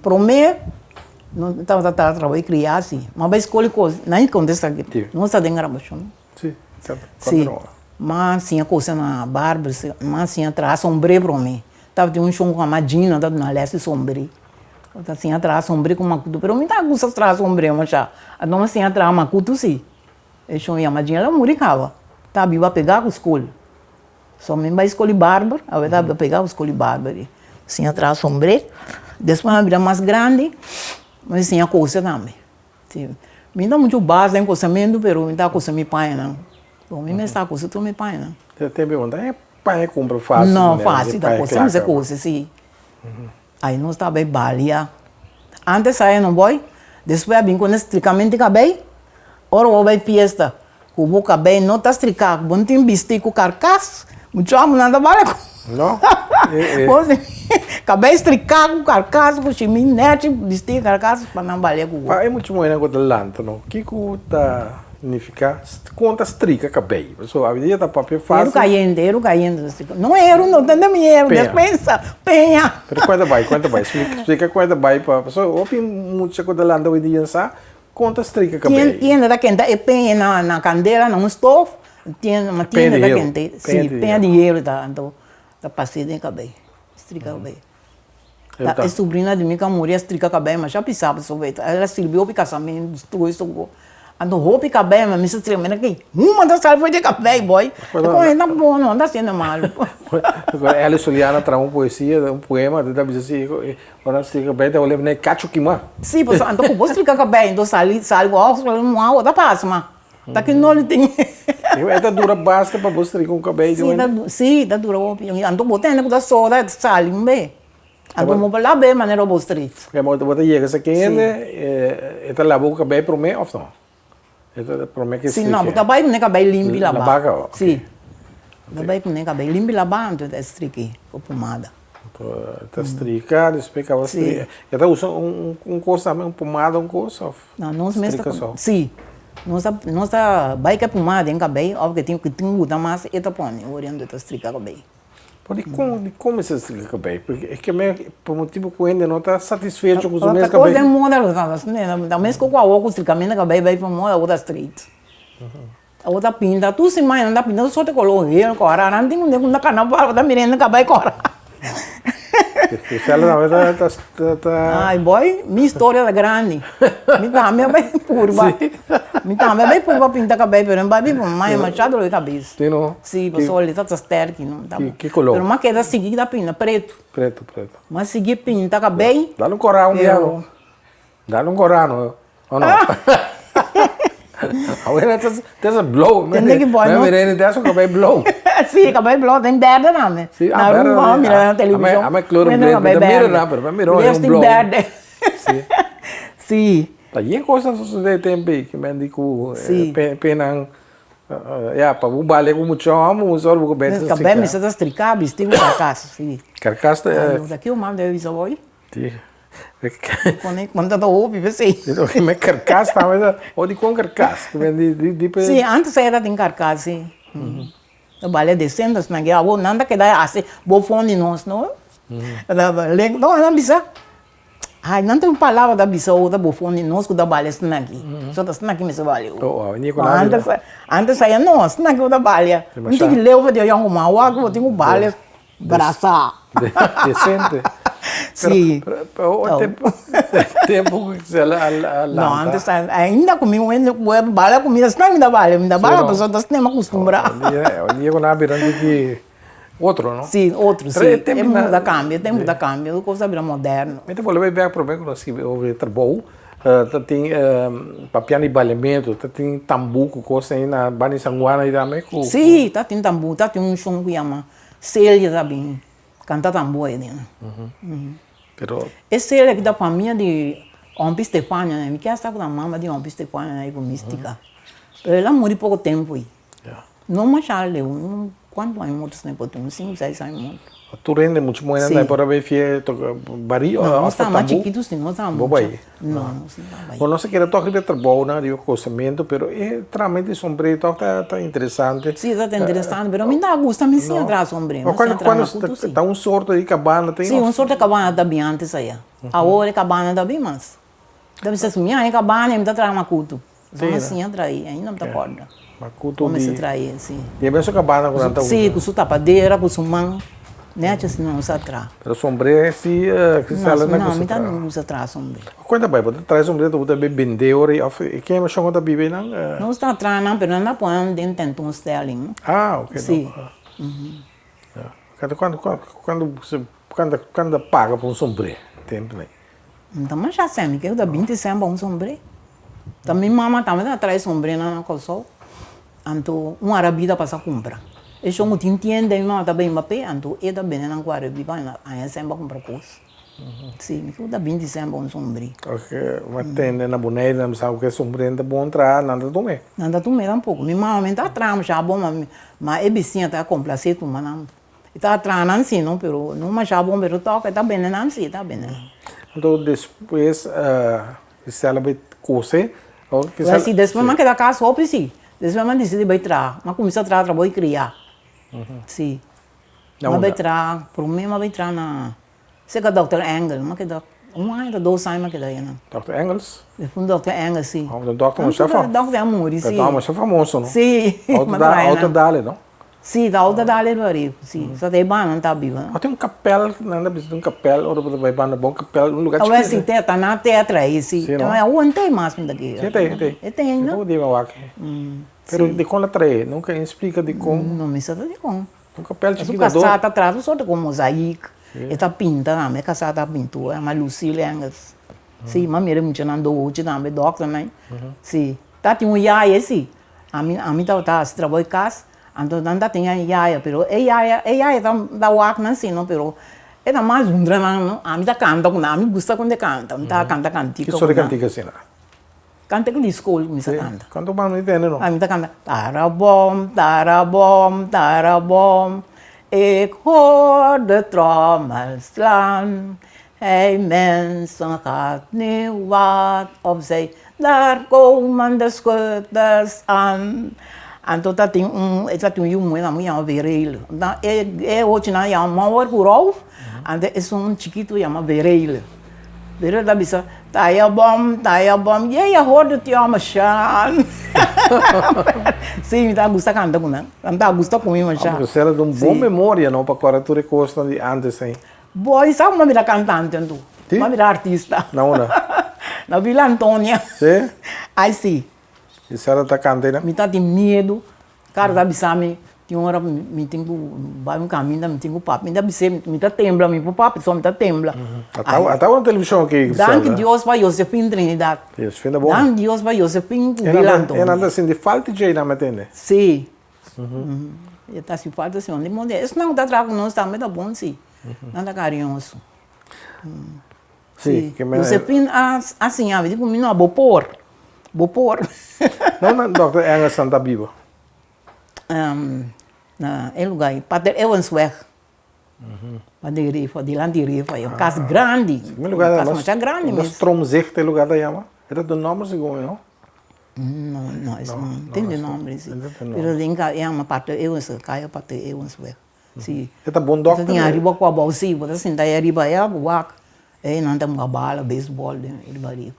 Prometo, não estava tratando de trabalhar e criar assim. Mas vai escolher coisas, não acontece aqui. Não está dentro da gravação. Sim, sim. Mas tinha coisa na barba, mas tinha atrás sombre para mim. Estava de um chão com a madina, estava na leste sombre. Assim atrás sombre com macuto, pero me tá com essas atrás sombre, mas já. Então assim atrás macuto sim. E chão e a madina ela muricava. Tá viva pegar com escolha. Só me vai escolher barba, a verdade vai pegar escolher barba. Assim atrás sombre. Depois a vida mais grande, mas tinha coisa também. Me dá muito base em casamento, mas me dá coisa me pai não. Bom, me está coisa tu me pai não. Você tem pergunta, é pai compra fácil? Não, fácil, da coisa, mas é coisa, sim. Aí nós está bem balia. Antes saía não vai, depois a com estricamente cabelo, ora vai fiesta, com o cabelo não está estricado, bom tem vestir com carcaça, muito amo nada vale. Não? Cabelo estricado com carcaça, com chiminete, vestir carcaça para não valer com o. É muito bom com o lanto, não? O que está significa? Conta estrica cabelo. A vida está papel fácil. Era caindo. Não era, não tem dinheiro, despensa, penha. Pero quando vai? Explica quando vai para a pessoa. Ouvi muito com o lanto hoje em dia, conta estrica cabelo. Tienda da quente, é penha na candela, não estofo. Uma tienda da quente, sim, penha dinheiro, então, da passeio de cabelo. Estrica cabelo. A sobrinha de mim que morreu estrica cabelo, mas já pensava sobre isso. Ela serviu para casamento, destruiu isso. Ando roupa cabelo, mas me estremendo aqui. Uma das caras foi de cabelo, boy. Não bom, não está sendo mal. Ela e Soliana traz uma poesia, um poema, da bisa assim, ora estrica cabelo, eu lembro nem cacho que mais. Sim, porque ando com estrica cabelo, então salgo uma outra passa, tá que não tem. Ela dura basta para você com o cabelo. Sim, tá dura. Ando botando com a soda, sale bem. Ando mo lá bem, maneira bostri. Que você chega aqui, ela lavou o cabelo para mim, ou não? Ela promete que sim. Não, porque vai com o cabelo limpo e lavar. Lavaca? Sim. Vai com o cabelo limpo e lavar, então é estrique, com pomada. Tá estrica, depois que você estrica. Já tá usando coisa também, pomada, coisa? Não, nós mesmo. Só. Sim. Nós vai que pomada em cabelo, óbvio que tem que botar mais e tá pondo, oriando tá estrica cabelo. Pode como se estrica cabelo? Porque é que por motivo que ainda não está satisfeito com os meus cabelos. Coisa é moda, da mesma que o estricamento cabelo vai para moda, outra street. A outra pinta, tu se mais anda pintando só te coloquei, cora, não tem um canal para mirando cabelo cora. Ai, boy, minha história é grande. Me também é bem curva. Me também é bem curva pintar cabelo, pero não vai bem mais machado de cabeça. Sim, pessoal, ele está sterk, não tá. Que color? Pero mas queda seguir da pinta preto. Preto. Mas seguir pintar cabelo. Dá no coral mesmo. Dá no coral, ou não? Agora tem blow, tem que pôr, não? Mirene tem esse cabelo blow. Sim, cabelo blow, tem verde não, né? Sim, na rua, mira na televisão. A cloro verde, mira não, mas mira um blow. Verde. Sim. Aí coisas de tempo que me digo, penang, para o balé como chamo, usar o cabelo. Cabelo me está estricado, vestido carcaça, sim. Carcaça é. Daqui o mando deve ir hoje. Sim. Quando eu ouvi, pensei. Me carcaça, mas ou de com carcaça, sim, antes era de carcaça, sim. O balé descendo, na guerra, nada que dá assim, vou fone nós, não? Não bisa. Ai, não tem palavra da bisa ou da bofone nós que dá balé aqui. Só da aqui me se valeu. Antes saía nós, aqui o da balé. Não tem que levar de algum mal, eu tenho balé braçar. Decente. Sim. Tempo que se lá. Não, antes ainda comigo, bala comida, não me dá bala, a pessoa está se acostumada. Um dia quando eu virando que outro, não? Sim, outro, sim. Tem muita câmbio, coisa vira moderna. Então, vou levar para o problema quando assim, o trabalho, tem papiano e balemento, tem tambuco, coisa aí na Bani Sanguana e também. Sim, tem tambu, tem um som que chama Célia também. Canta tambor aí dentro. Esse é aqui da família de Ompi Stefania, né? Me quer estar com a mama de Ompi Stefania aí com mística. Ela morreu pouco tempo aí. Não machar leu, quanto anos mortos né? Por 5, 6 anos mortos. Tu rende muito mais ainda para ver se barrio não, nós estamos mais chiquitos, sim, nós estamos muito. Não, não sei que era toque de trabalho, né? De conhecimento, pero é realmente sombreiro, tá interessante. Sim, está interessante, pero me dá gosto também sim entrar sombreiro. Quando está um sorto de cabana, tem. Sim, um sorto de cabana tá bem antes aí. A hora cabana tá bem mais. Deve ser assim, minha cabana me tá trazendo macuto. Vamos assim entrar aí, ainda não tá corda. Macuto vamos se trair, sim. E é mesmo cabana quando tá. Sim, com sua tapadeira, com sua mão. Né, assim não usa atrás. Pero sombreiro se que sala na coisa. Não, não usa atrás sombreiro. Quando vai, pode trazer sombreiro, pode beber vendedor e quem é mais chama da bibe não? Não está atrás não, pero não põe dentro de um sterling. Ah, ok. Sim. Quando paga por um sombreiro, tempo né? Então, mas já sempre que eu dá 20 sempre um sombreiro. Também mamãe também traz sombreiro na coisa. Então, uma arabida para comprar. Eu sou muito entende, mas também me pego, eu também não quero viver, aí sempre comprar coisas. Sim, eu também disse sempre um sombreiro. Ok, mas tem na boneira, não sabe o que é sombreiro, é bom entrar, nada tomei. Nada tomei tampouco, minha mãe está atrás, já bom, mas é vizinha está complacente, mas não. Está atrás, não sei, não, pero não já bom, pero toca, está bem, não sei, está bem. Então depois, se ela vai cozer, assim, depois mas que da casa, só sim. Depois mas decide vai entrar, mas começa a trabalhar e criar. Sim. Mas vai entrar, por mim, mas vai entrar na. Sei que é Dr. Engel, mas que dá. Ano, 2 anos, mas que daí, né? Dr. Engels? Depois Dr. Engel, sim. O Dr. Mustafa? Dr. Amor, sim. Dr. Mustafa famoso, não? Sim. Alta Dale, não? Sim, da Alta Dale do Rio, sim. Só tem banda, não está viva. Tem capel, não precisa de um capel, ou vai banda bom capel, um lugar chique. Sim, está na teatro aí, sim. Então, é onde tem mais daqui. Tem. Tem, não? Eu digo aqui. Pero de como trai, nunca explica de como. Não me sabe de como. Um capel chique. O caçata atrás, só com mosaico. Está pinta, não é caçata pintura, é uma Lucille Engels. Sim, mas mira muito não do hoje também, doctor, né? Sim. Tá tem um iaia, sim. A mim tá se trabalha em casa, então não tem iaia, pero iaia da uac não sei, não, pero é mais não. A mim tá canta com a mim gosta quando canta, não tá canta cantiga. Que só de cantiga assim, não? Canta com escola, me canta. Canta mais não entende, não? A mim tá canta, tarabom, tarabom, tarabom. Ik hoor de trommel slaan. Hij mensen gaat nu wat opzij. Daar komen de schutters aan. En tot dat ding, dat toen jongen, dan moet je weer reilen. Dan hoort je naar je man wordt vooraf. En dat is zo'n chiquito, ja maar weer reilen. Weer dat is taya bom, je hoort het ja maar shaan. Sim, me tá gusta canta com não tá gusta com mim já. Você era de uma boa memória, não, para agora tu recosta de antes aí. Boy, sabe uma vida cantante tu? Sim? Uma vida artista. Não, não. Na Vila Antônia. Sim? Aí sim. E você era da cantando? Me tá de medo. Cara, sabe sabe, tinha uma hora me tem que vai um caminho, me tem que papo, me dá bicep, me tá tembla, me pro papo, só me tá tembla. Até na televisão aqui. Danke Deus para Josefina Trinidad. Isso, fina bom. Danke Deus para Josefina Vila Antônia. E anda assim de falta de jeito, não me entende? Sim. E tá se falta assim, onde monte. Isso não tá trago nós também tá bom sim. Não tá carinhoso. Sim, que me... Josefina assim, a vida comigo não bopor. Não, doutor, Engels não tá vivo. Na lugar, Pater Ewensweg. Pater Rifa, de lá de Rifa, é uma casa grande. Meu lugar Uma casa grande mesmo. mesmo. Stromzig, tem lugar da Yama? Era do nome segundo, não? Não, isso não tem de nome. Não tem Pero linka é uma Pater Ewensweg, cai a Pater Ewensweg. Sim. É bom Você doctor. tem arriba com a bolsa, você senta aí arriba, é a buaca. É, não tem uma bala, beisebol, ele vai.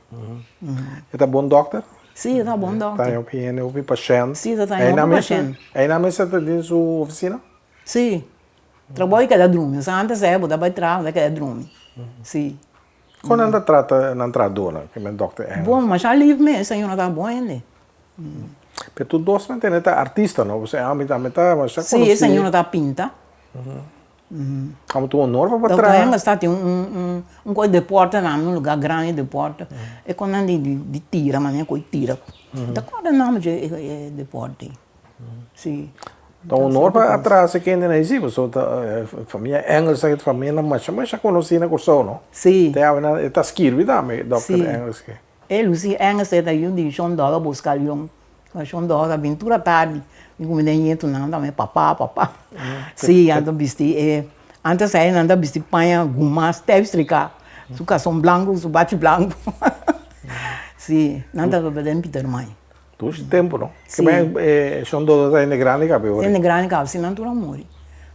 É bom doctor? Sim, tá bom, Tá doutor. em opinião, o paciente. Sim, tá em paciente. Aí na mesa tem sua oficina? Sim. Trabalho que é dormir. Antes é, botar para trás, que é dormir. Sim. Quando anda trata na entradora, que é doctor Engels? Bom, mas já livre mesmo, senhor não tá bom ainda. Porque tu dois não tem artista, não? Você a metade, mas já Sim, esse senhor não tá pinta. Como tu honor para Doutor trás. Engels está tem um coisa de porta, num lugar grande de porta. É quando anda de tira, mas nem coisa tira. Tá qual é o nome de porta? Sim. Então honor para atrás, que ainda não existe, só família Engels, a família não mas já conheci na curso, não? Sim. Tá escrevido também, Dr. Engels. Ele, se Engels é daí de João Dora buscar ele, João Dora aventura tarde. Me comidei não também papá. Sim, ando vesti antes aí anda vesti panha gumas teve estricar. Su calção branco, su bate branco. Sim, nada que beden Peter mãe. Tu tempo, não? Sim. Que bem, são todos ainda grande cabelo. Tem grande cabo, se não tu não morre.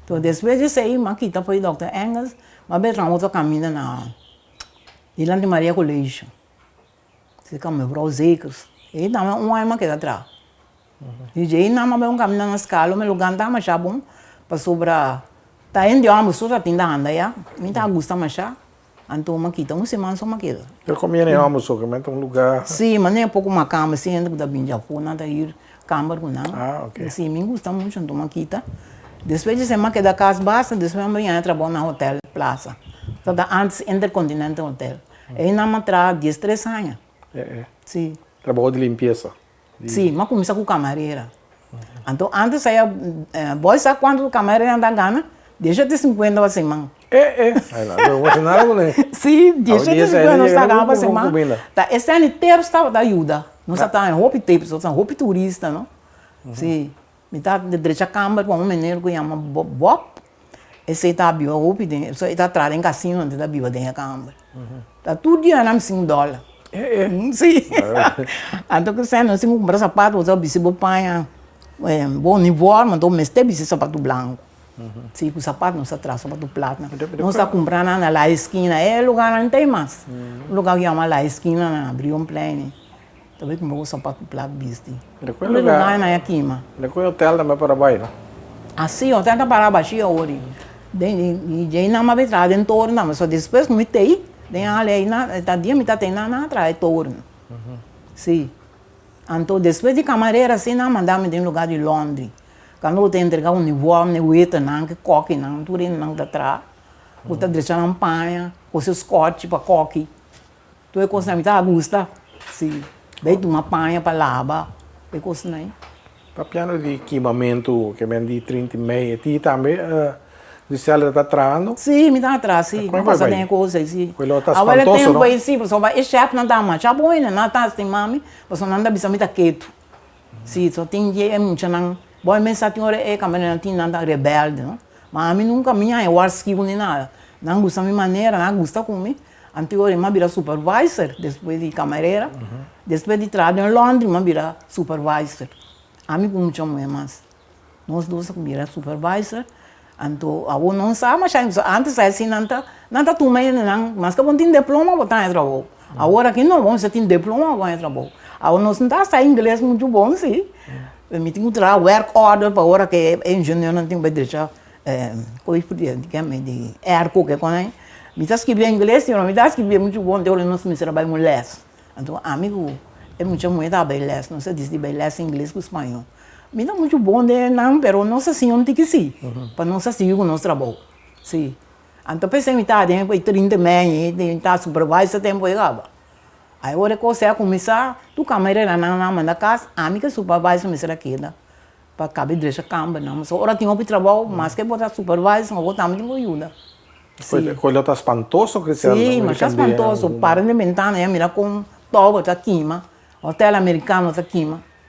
Então depois de sair, maquita foi Dr. Engels, mas bem outro caminho na Dilante Maria Colégio. Se como para os ecos. E também ano que atrás. E aí não mas um caminho na escala, mas lugar tá mas já bom para sobrar. Tá indo a almoço tá tendo anda já. Me tá gosta mas já. Então maquita uma semana só maquita. Eu comia nem almoço, que é um lugar. Sim, mas nem pouco uma cama assim, ainda da binja pô, nada ir cama com não. Ah, ok. Sim, me gusta muito então maquita. Depois de semana que da casa basta, depois amanhã trabalho na hotel Plaza. Então antes Intercontinental Hotel. Aí na matra 13 anos. Sim. Trabalho de limpeza. Sim, mas começa com camareira. Então, antes aí, boy, sabe quando o camareira anda gana? Deixa de 50 a semana. Aí lá, eu vou nada com ele. Sim, deixa de 50 a gana a semana. comida. Tá, esse ano inteiro estava da ajuda. Não está em roupa tempo, só está roupa turista, não? Sim. Me tá de direita a câmara com um menino que chama Bob. Esse está bio roupa, só está atrás em cassino, onde está bio dentro da câmara. Tá tudo dia na $5. Sim. Então, que você não se compra sapato, você vai se botar bom uniforme, então mas tem sapato branco. Sim, o sapato não se traz sapato plata. Não está comprando na lá esquina, é lugar não tem mais. O lugar que chama lá esquina na Brion Plain. Também comprou o sapato plata viste. O lugar na aqui, mas. Depois o hotel também para baixo, não? Assim, o hotel para baixo hoje. E não me traz em torno, mas só depois que me tem. Tem ali na tá dia me tá tendo na atrás torno. Sim. Então depois de camareira assim não mandar-me de um lugar de Londres. Quando eu te entregar um uniforme, o eita não que coque não, tudo não tá atrás. Eu te deixar na panha, com seu scotch para coque. Tu é coisa me tá gosta. Sim. Daí tu uma panha para lavar. É coisa não. Papiano de equipamento que vem de 30 e meia, ti também de cela está trando? Sim, me está atrás, sim. Como Não tem coisa, sim. Quello tá Agora espantoso, tem não? coisa, sim, só vai, chefe não dá mais, já bom, né? Não tá assim, mami, você não anda bisa muito quieto. Sim, só tem dia, é muito, não. Bom, mas a senhora é câmera não tem nada rebelde, não? Mas a mim nunca minha eu acho que nem nada. Não gosta da minha maneira, não gosta comigo. Anteriormente, eu vira supervisor, depois de camareira. Depois de trabalhar em Londres, eu vira supervisor. A mim como chamo é mais. Nós dois vira supervisor. Então, eu não sabe, mas antes assim, não tá tomando, não. Mas que eu tenho diploma, eu tenho trabalho. Agora que não, você tem diploma, eu tenho trabalho. Agora nós não tá saindo inglês muito bom, sim. Eu tenho que trabalhar work order, para agora que é engenheiro, não tenho que deixar, coisa de erco, que quando me está escrevendo inglês, me está escrevendo muito bom, eu não sei se trabalho com les. Então, amigo, é muito bom estar bem les, não sei dizer bem les em inglês com espanhol. Me dá muito bom, não, mas não sei se eu não tenho que ser, para não seguir com o nosso trabalho. Sim. Então, pensei que está dentro de 30 meses, está supervisor, tempo chegava. Aí, agora que você começar, tu camareira não manda casa, a mim que supervisor me será aqui, para caber deixar câmera, não. Mas agora tenho um trabalho, mas que botar supervisor, eu também tenho ajuda. Coisa está espantoso, Cristiano? Sim, mas está espantoso. Para de inventar, né? Mira com todo está aqui, hotel americano está aqui,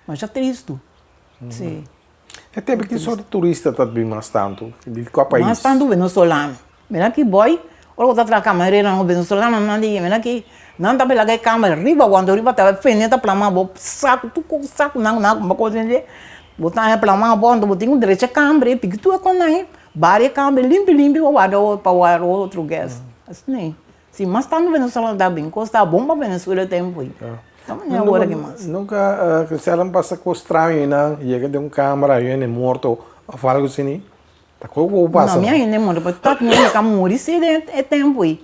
mas já triste. Sim. É tempo que só de turista está bem mais tanto, de qual país? Mais tanto venezolano. Mira que boy, olha que está a camareira no venezolano, não diga, mira que não está pela câmera, riba quando riba está feneta para uma boa saco, tu com saco não uma coisa de botar para uma boa, então botar direito a câmera, porque tu é com aí, várias câmeras limpo para o outro guest, assim. Sim, mas está no Venezuela está bem, custa bom para Venezuela tempo aí. Então, é agora que mais. Nunca, Cristiano passa com estranho, não? E aí tem um câmera, e é morto, ou algo assim. Tá como passa? Não, minha ainda é morto, porque tá tinha que morrer se é tempo aí.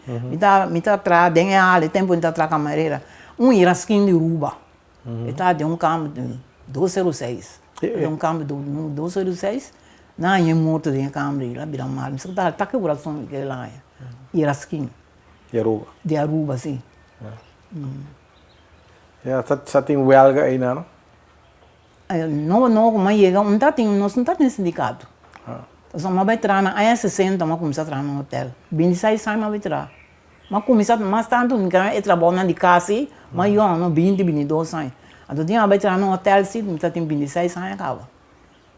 Me tá atrás, tem a tempo de atrás camareira. Irasquim de Uruba. Tá de um câmbio de 206. De um câmbio de 206. Não, é morto de câmbio lá vira mal. Mas tá que o coração que lá é. Irasquim. De Aruba. De Aruba, sim. Já tem huelga aí, não? Não, mas chega, não tá tem sindicato. Então, uma vai entrar na AE60, mas começa a entrar no hotel. 26 anos, vai entrar. Mas começa mais tanto, eu trabalho de casa, mas eu não 20, 22 anos. Então, eu vai entrar no hotel, sim, tem 26 anos, acaba.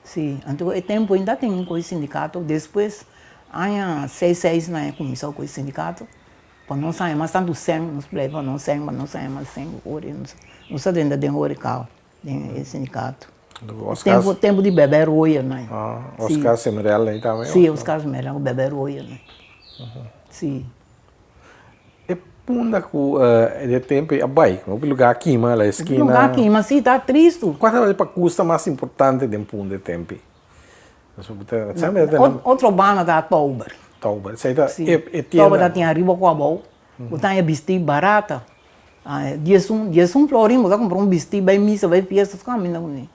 Sim, então, é tempo ainda tem com o sindicato. Depois, há 6 né, começou com o sindicato. Para não sair mais tanto 100, nos leva, não 100, mas não sai mais 100 horas. Não sei ainda tem hora carro, tem sindicato. Tempo de beber roia, né? Oscar Semerel aí também? Sim, Oscar Semerel, beber roia, né? Sim. E punda com de tempo a bike, no lugar aqui, mas a esquina. No lugar aqui, mas sim, está triste. Qual é a custa mais importante de punda de tempo? Outro banda da Tauber. Tauber, sei lá. Tauber tinha arriba com a boa. Botar vestido barata. Dias florim, você compra um vestido, vai missa, vai fiesta, caminha com ele.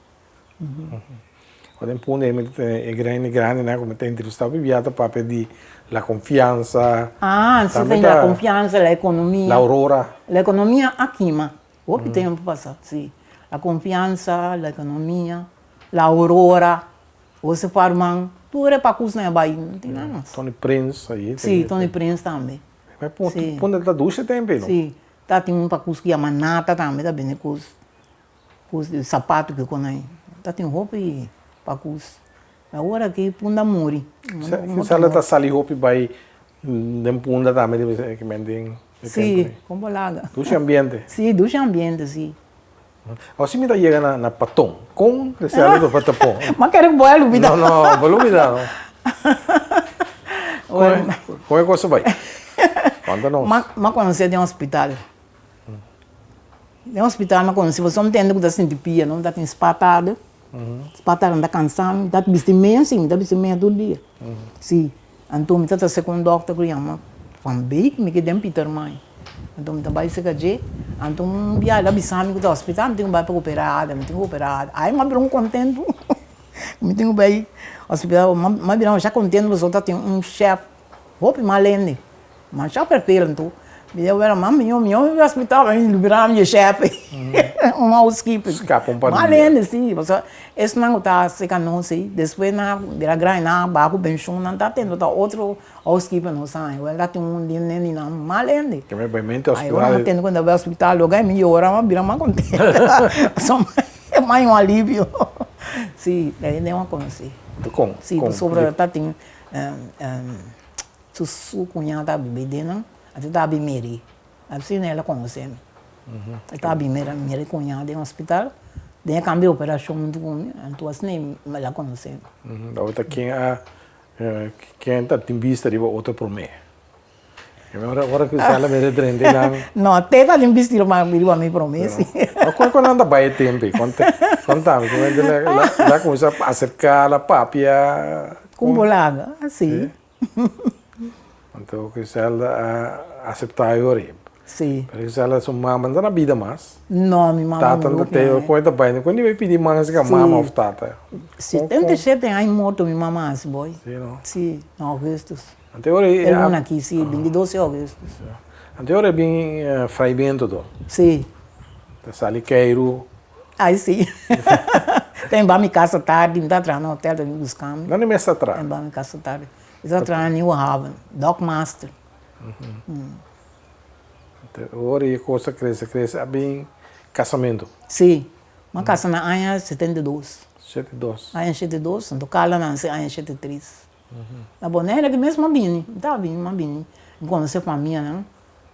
Quando pune é grande, né? Como tem entrevistado, viviata para pedir a confiança. Você tem a confiança, a economia. A aurora. A economia aqui, mas o tempo passado, sim. A confiança, a economia, a aurora, você farmam, tudo é para custo na Bahia, não tem nada mais. Tony Prince aí. Sim, Tony Prince também. Mas pune da ducha tem, não? Sim, tem um para custo que é manata também, tá bem, custo de sapato que quando tem roupa e pacus. Agora aqui punda muri. Se ela está sali roupa vai nem punda também deve que mendem. Sim, como laga. Ducha ambiente. Sim, ducha ambiente, sim. Assim me dá chega na patong com esse ali do patapong. Mas quero boa lubida. Não, boa lubida não. Como é que você vai? Conta-nos. Mas quando você tem um hospital. Tem um hospital, mas quando você não tem que estar sentindo pia, não está espatado. Espatado, não está cansado, está vestindo assim, está vestindo todo dia. Sim. Então, eu estou com um doctor que chama Fambi, que me quer Peter mãe. Então, eu trabalho em CKG. Então, eu ia lá bisami que está hospital, não tenho para operar, não tenho operado. Aí, eu virou contente. Eu tenho bem hospital, mas já contente, os outros tem um chefe, roupa malene, mas já perfeito, então. Eu era meu hospital, eu virava meu chefe, um housekeeper. Escapa um pouquinho. Malene, sim. Esse não está secando, sim. Depois, vira grande, barco, benchum, não está tendo outro housekeeper, não sai. Ela tem um neném, não, malene. Que me permite hospital. Aí, eu não tendo quando eu vou ao hospital, eu ganho melhor, mas vira mais contente. É mais um alívio. Sim, daí nem uma coisa assim. Com? Sim, sobre ela tem Su cunhada bebê não, até tá bem meri. Assim ela conhece. Tá bem meri cunhada em hospital. Daí cambiou operação muito com, então assim ela conhece. Outra quem tá tem vista de outra por mim. Agora que ela me trende lá. Não, até tá em vestido mas me promessa. Quando anda vai tempo, quando lá começa a acercar a papia Com bolaga, assim. Então que ela aceitar eu Sim. porque ela só mama na vida mais. Não, minha mamãe Tata não tem coisa bem, quando vai pedir mais que mama of tata. 77 anos morto minha mamãe, esse boy. Sim, não. Sim, em agosto. Anteriore Ele aqui, sim, 22 de agosto. anteriore bem frai bem tudo. Sim. Saliqueiro. Aí sim. Tem para minha casa tarde, me dá atrás no hotel, me buscando. Não é mais atrás. Tem para minha casa tarde. Está atrás em New Haven, Dock Master. Agora a coisa cresce, é bem casamento. Sim. Uma casa na Anha 72. 72. Anha 72, do Cala na Anha 73. A boneira que mesmo bem, tá bem, mas bem. Quando você com a minha, né?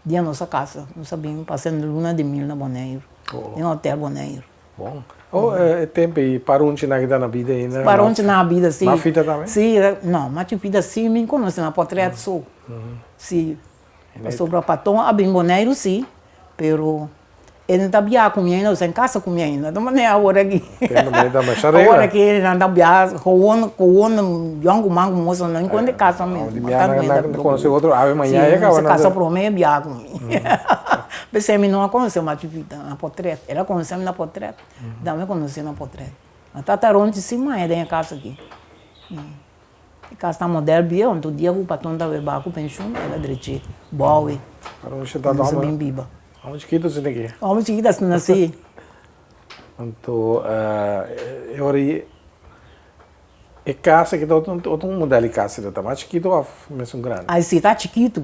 Dia nossa casa, não sabia, passando luna de mil na Boneiro. Em um hotel Boneiro. Bom. É tempo aí, para onde na vida ainda? Para onde na vida, sim. Uma fita também? Sim, não, mas tipo vida sim, me conhece na portrait só. Sim. Sobre o patrão, a bem Boneiro, sim. Pero ele não está bem comendo, em casa comendo. Não é agora aqui. Agora que ele não está bem, com Yongo Mango moço, não encontra casa mesmo. Não conhece outro, amanhã é que casa para mim é bem comigo. Pensei que não conheceu mais vida na portrait. Ela conheceu na portrait. Também conheceu na portrait. A tataronte de cima é da casa aqui. A casa está moderna, bem, onde o dia o patrão está bebendo com pensão, ela direito. Boa. Para onde está dando? Bem viva. Onde que você tem aqui? Onde que está nasci? Então, agora é casa que outro modelo de casa tá mais chiquito ou mesmo grande? Aí sim, está chiquito.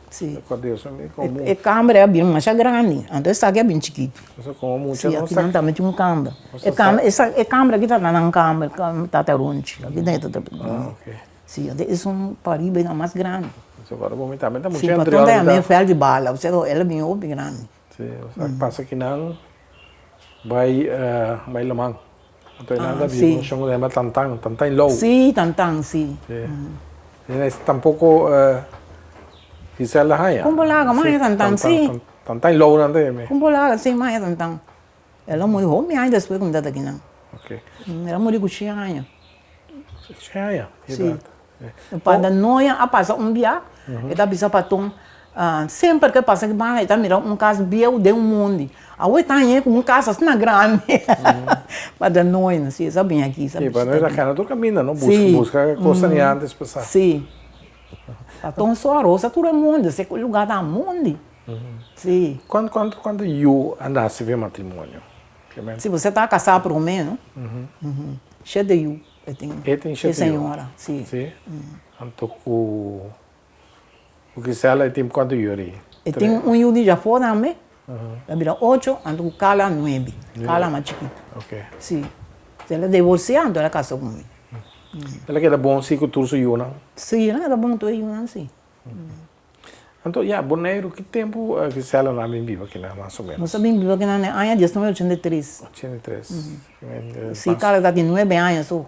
Sim. Cadê isso? A câmera é bem mais grande, então essa aqui é bem chiquito. Isso como muito sim, aqui não também tem uma câmera. Essa câmera aqui está na câmera, está onde? Aqui dentro tá. Ok. Sim, isso é um paribe mais grande. Agora o momento também está muito grande. Sim, patrão é meio fel de bala, você ela é bem grande. Sim, passa aqui não vai lamang. Então nada bem, o chão lembra tantang low. Sim, tantang, sim. Tampouco isso é lá aí. Como lá, mais tantang, sim. Tantang low não tem. Como lá, sim, mais tantang. Ela morreu homem ainda depois como daqui não. Ok. Ela morreu com Xinha. Xinha. Sim. Para noia a passar dia, ele bisa patrão. Sempre que passa que vai, está mirando caso biel de mundo. A outra está aí com casa assim na grande. Para nós, não sei, sabe aqui, sabe? Sim, para nós a cara do caminho, não busca coisa nem antes passar. Sim. Então só a roça todo mundo, esse lugar da mundo. Sim. Quando eu andasse ver matrimônio? Se você está casado por menos, cheio de eu. Tem cheio de senhora, sim. Sim. Então o que se ela tem quanto yuri? Tem yuri já fora também. Vira 8, então cala 9. Cala mais chiquito. Ok. Sim. Se ela divorciou, então ela casou comigo. Ela quer bom se que tudo eu não? Sim, ela era bom tu eu não sim. Então, Boneiro, que tempo que se ela não bem viva aqui lá, mais ou menos? Não sabia viva aqui na Anha de 83. 83. Sim, cara está de 9 anos só.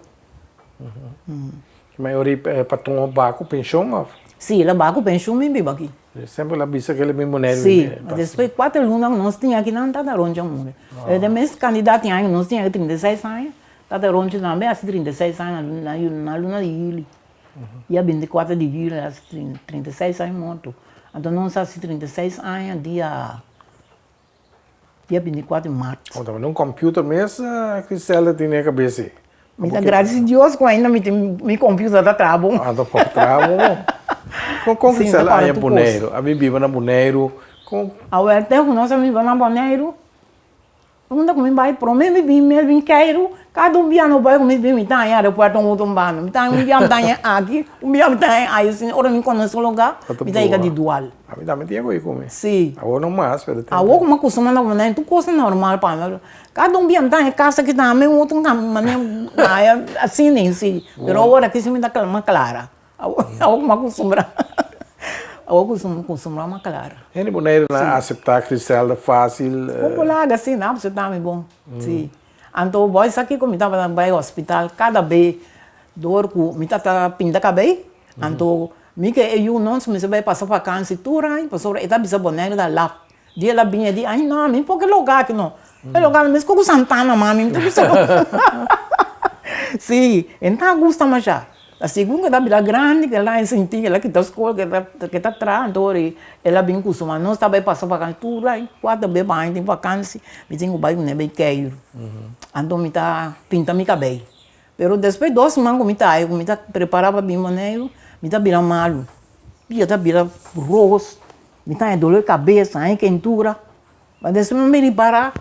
Que maioria para tomar baco pensão? Sim, ela baco pensão me viva aqui. Sempre ela disse que ele é bem Boneiro. Sim, depois 4 anos nós tinha aqui não está da ronde amor. Ele mesmo candidato em nós tinha 36 anos. Está da ronde também há 36 anos na luna de julho. E a 24 de julho, 36 anos morto. Então nós há 36 anos dia 24 de março. Então, num computer mesmo, a Cristela tinha a cabeça. Muito graças a Deus que ainda me computer está trabalhando. Ah, está trabalhando. Com Cristela é Boneiro, a minha viva na Boneiro. Agora até que nós vivemos na Boneiro, onde eu vai para mim, me quero, cada dia não vai comigo, me está em aeroporto um outro bando, me está em dia aqui, dia me está aí, assim, ora me conhece o lugar, me está aí de dual. A mim também tinha que comer. Sim. Agora não mais, pelo tempo. Agora como costuma na Boneiro, tu coisa normal para mim. Cada dia me está em casa que também um outro caminho, assim nem sim. Mas agora aqui se me dá uma clara. Alguma acostumbrar. Acostumbrar uma clara. É de maneira a aceitar Griselda fácil. Popular, assim, não, você tá bom. Sim. Então, boy, isso aqui como estava no hospital, cada vez, dor com, me tá pinta cabelo. Então, me que eu não se me vai passar para câncer, tudo aí, passou, eta bisa boneco da lá. Dia lá vinha de, ai não, me porque lugar que não. É lugar mesmo com Santana, mami, tu precisa. Sim, então gusta mais já. A segunda da vida grande, que ela sentia, ela que está escola, que está atrás, ela bem costuma, não está bem passar para tudo aí, 4 vezes mais tem vacância, me tenho que ir bem queiro. Então me tá pintando meu cabelo. Pero depois 2 semanas me tá preparava bem maneiro, me tá virando malo, me tá virando rosto, me tá dor de cabeça, aí quentura, mas depois me parar.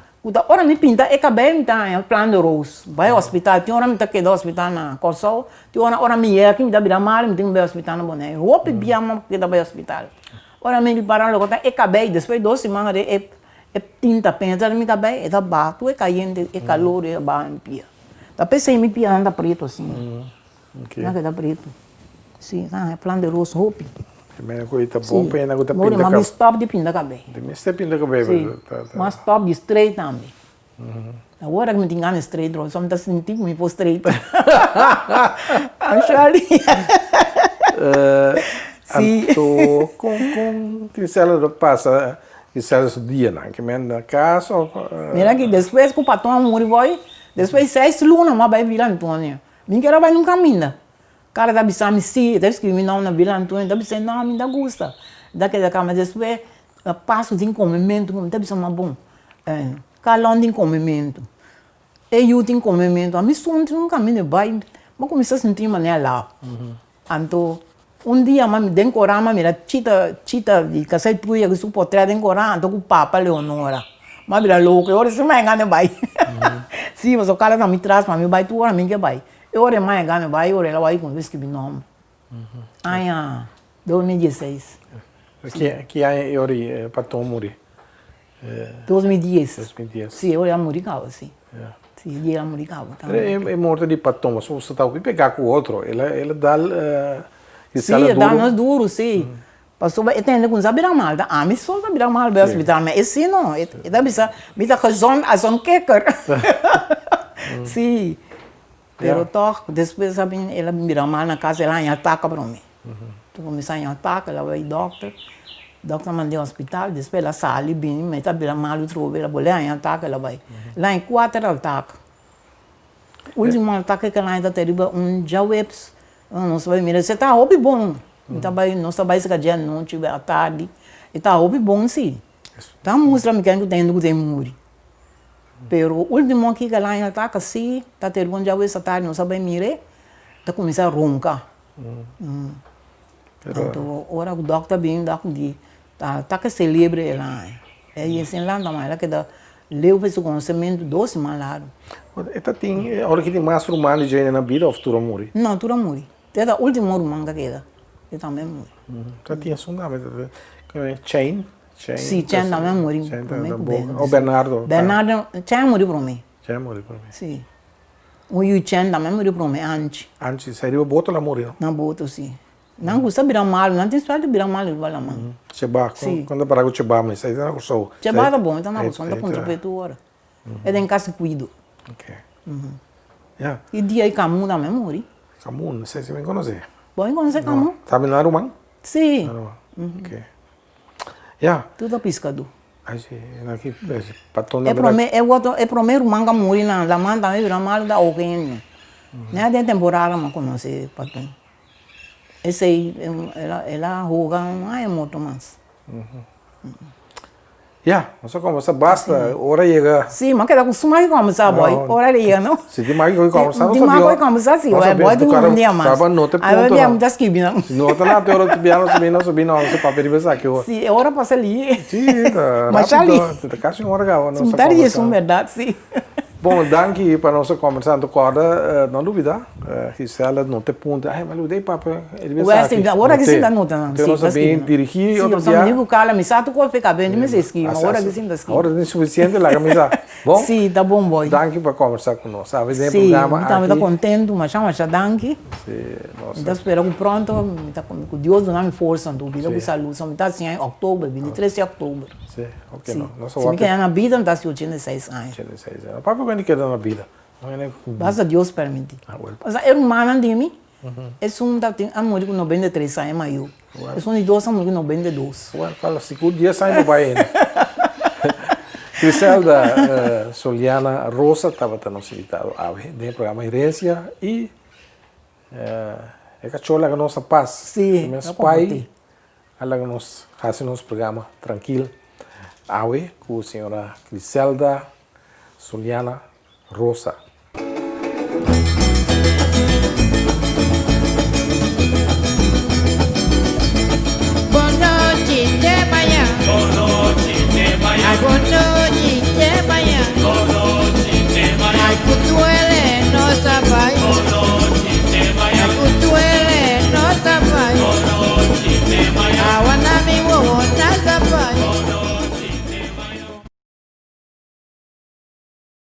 Ora me pinta e cabelo tá em plano de rosto. Vai ao hospital, tem hora me tá que do hospital na Corsol, tem hora me é aqui me dá bira mal, me tem que ir ao hospital na Boné. Roupa biama que dá para hospital. Ora me parar logo tá e cabelo, depois 2 semanas de tinta pensa me cabelo, e tá bato, é caindo, é calor, é bem pia. Tá pensei me pia anda preto assim. Okay. Não que tá preto. Sim, tá, é plano de rosto, roupa. Também a coisa bom, pena que tá pinta cabelo. Mas stop de pinta cabelo. Mas você pinta cabelo. Mas stop de straight também. Agora que me tenho ganas straight, só me tá sentindo que me pôs straight. Acho ali. Sim. Então, com Griselda passa, Griselda o dia, não? Que na casa? Mira que depois que o patrão morreu, depois 6 lunas, mas vai Vila Antônia. Ninguém vai nunca caminho. Cara da bisa me si, deve escrever não na Vila Antônia, deve ser não, me dá gosta. Daquela cama depois passo de encomendamento, como deve ser uma bom. Calão de encomendamento. Eu tenho encomendamento, a mim sonho num caminho vai, mas comecei a sentir maneira lá. Então, dia me decorar, mas mira chita de casai tuia que suportar decorar, então com o Papa Leonora. Mas vira louco, eu se mais engano vai. Sim, mas o cara não me traz para mim, vai tu hora mim que vai. Eu orei mais engano, vai, eu orei lá, vai com vez que me nome. Aí, 2016. Que aí eu orei para Tom morrer? 2010. 2010. Sim, eu orei a morir calma, sim. Sim, eu morri calma. É morto de Patom, mas você está aqui pegar com o outro, ele dá... Sim, dá nós duro, sim. Passou, entende, com sabira mal, a mim só sabira mal, vai hospital, mas esse não, dá bisa, me dá razão, a zona queker. Sim. Pero toch, depois sabe, ela me vira mal na casa, ela ataca para mim. Tu começa a atacar, ela vai doctor mandou ao hospital, depois ela sai bem, mas tá vira mal, outro ela bolha em ataque, ela vai. Lá em 4 ataques. O último ataque que ela ainda teve jawebs, não sabe, mira, você tá hobby bom. Não sabe se dia não tiver à tarde, e tá hobby bom sim. Tá mostrando que tem muri. Pero o último aqui que ela ainda ataca assim, tá tendo jawebs à tarde, não sabe mira, tá começando a roncar. Então, ora o doctor bem, tá que celebra ela. E assim lá também, ela que dá leu esse conhecimento 2 semanas. Esta tem, a hora que tem mais romano já na vida ou tu morre? Não, tu morre. Até o último romano que queda, ele também morre. Então tinha sondamento, Chain? Sim, Chain também morre. O Bernardo? Bernardo, Chain morreu para mim. Chain morreu para mim. Sim. O Chain também morreu para mim antes. Antes, seria o boto lá morreu? Não, boto, sim. Não gosta de virar mal, não tem sorte de virar mal, ele vai lá, mano. Cheba, quando para o Cheba, mas aí não gostou. Cheba tá bom, então não gostou, não tá com prefeitura. É em casa cuido. Ok. E dia aí Camus também morre. Camus, não sei se me conhece. Bom, conhece Camus? Sabe na Rumã? Sim. Ok. Tudo é pescador. Aqui, patrão da é primeiro manga morre na mãe também vira mal da alguém. Não tem temporada, mas conhece patrão. Esse aí, ela roga, é muito mais. Mas só conversa, basta, hora chega. Sim, mas queda acostumado a conversar, boy. Hora chega, não? Se tem mais que conversar, não sabia. Tem mais que conversar, sim. Boy, tem um dia mais. Sabe, não tem ponto. Aí, eu muitas que não. Não, tá lá, tem hora que subir, não, você papel de pensar que eu... Sim, é hora para ser ali. Sim, tá. Mas ali. Tá casi uma hora, não. Não estaria isso, verdade, sim. Bom, danke para nós conversando agora, não duvida, Gisela não te punta, mas eu dei papo, ele vai saber. Agora que sim, não tem. Então nós bem dirigir, sim, eu só digo cala, me sabe tu fica bem, mas esqui, agora que sim da esqui. Agora é suficiente lá, camisa. Bom? Sim, tá bom, boy. Danke para conversar com nós, sabe? Sim, então me contente, mas chama danke. Sim, nossa. Então espero que pronto, me tá com Deus não me força, duvida com saúde, só me tá assim em outubro, 23 de outubro. Sim, ok, não. Se me quer na vida, me tá assim 86 anos. 86 anos. Papo quando quer na vida. Basta Deus permitir. Well. Mas é humano de mim. É um da tem a mulher com 93 anos maior. É um de dois a mulher com 92. Fala, segundo dia sai do bairro. Criselda Soliana Rosa estava tendo invitado no programa Herência e é cachola que nossa paz. Sim, meus pai, ela que nos faz nosso programa tranquilo. Com a senhora Criselda Soliana Rosa.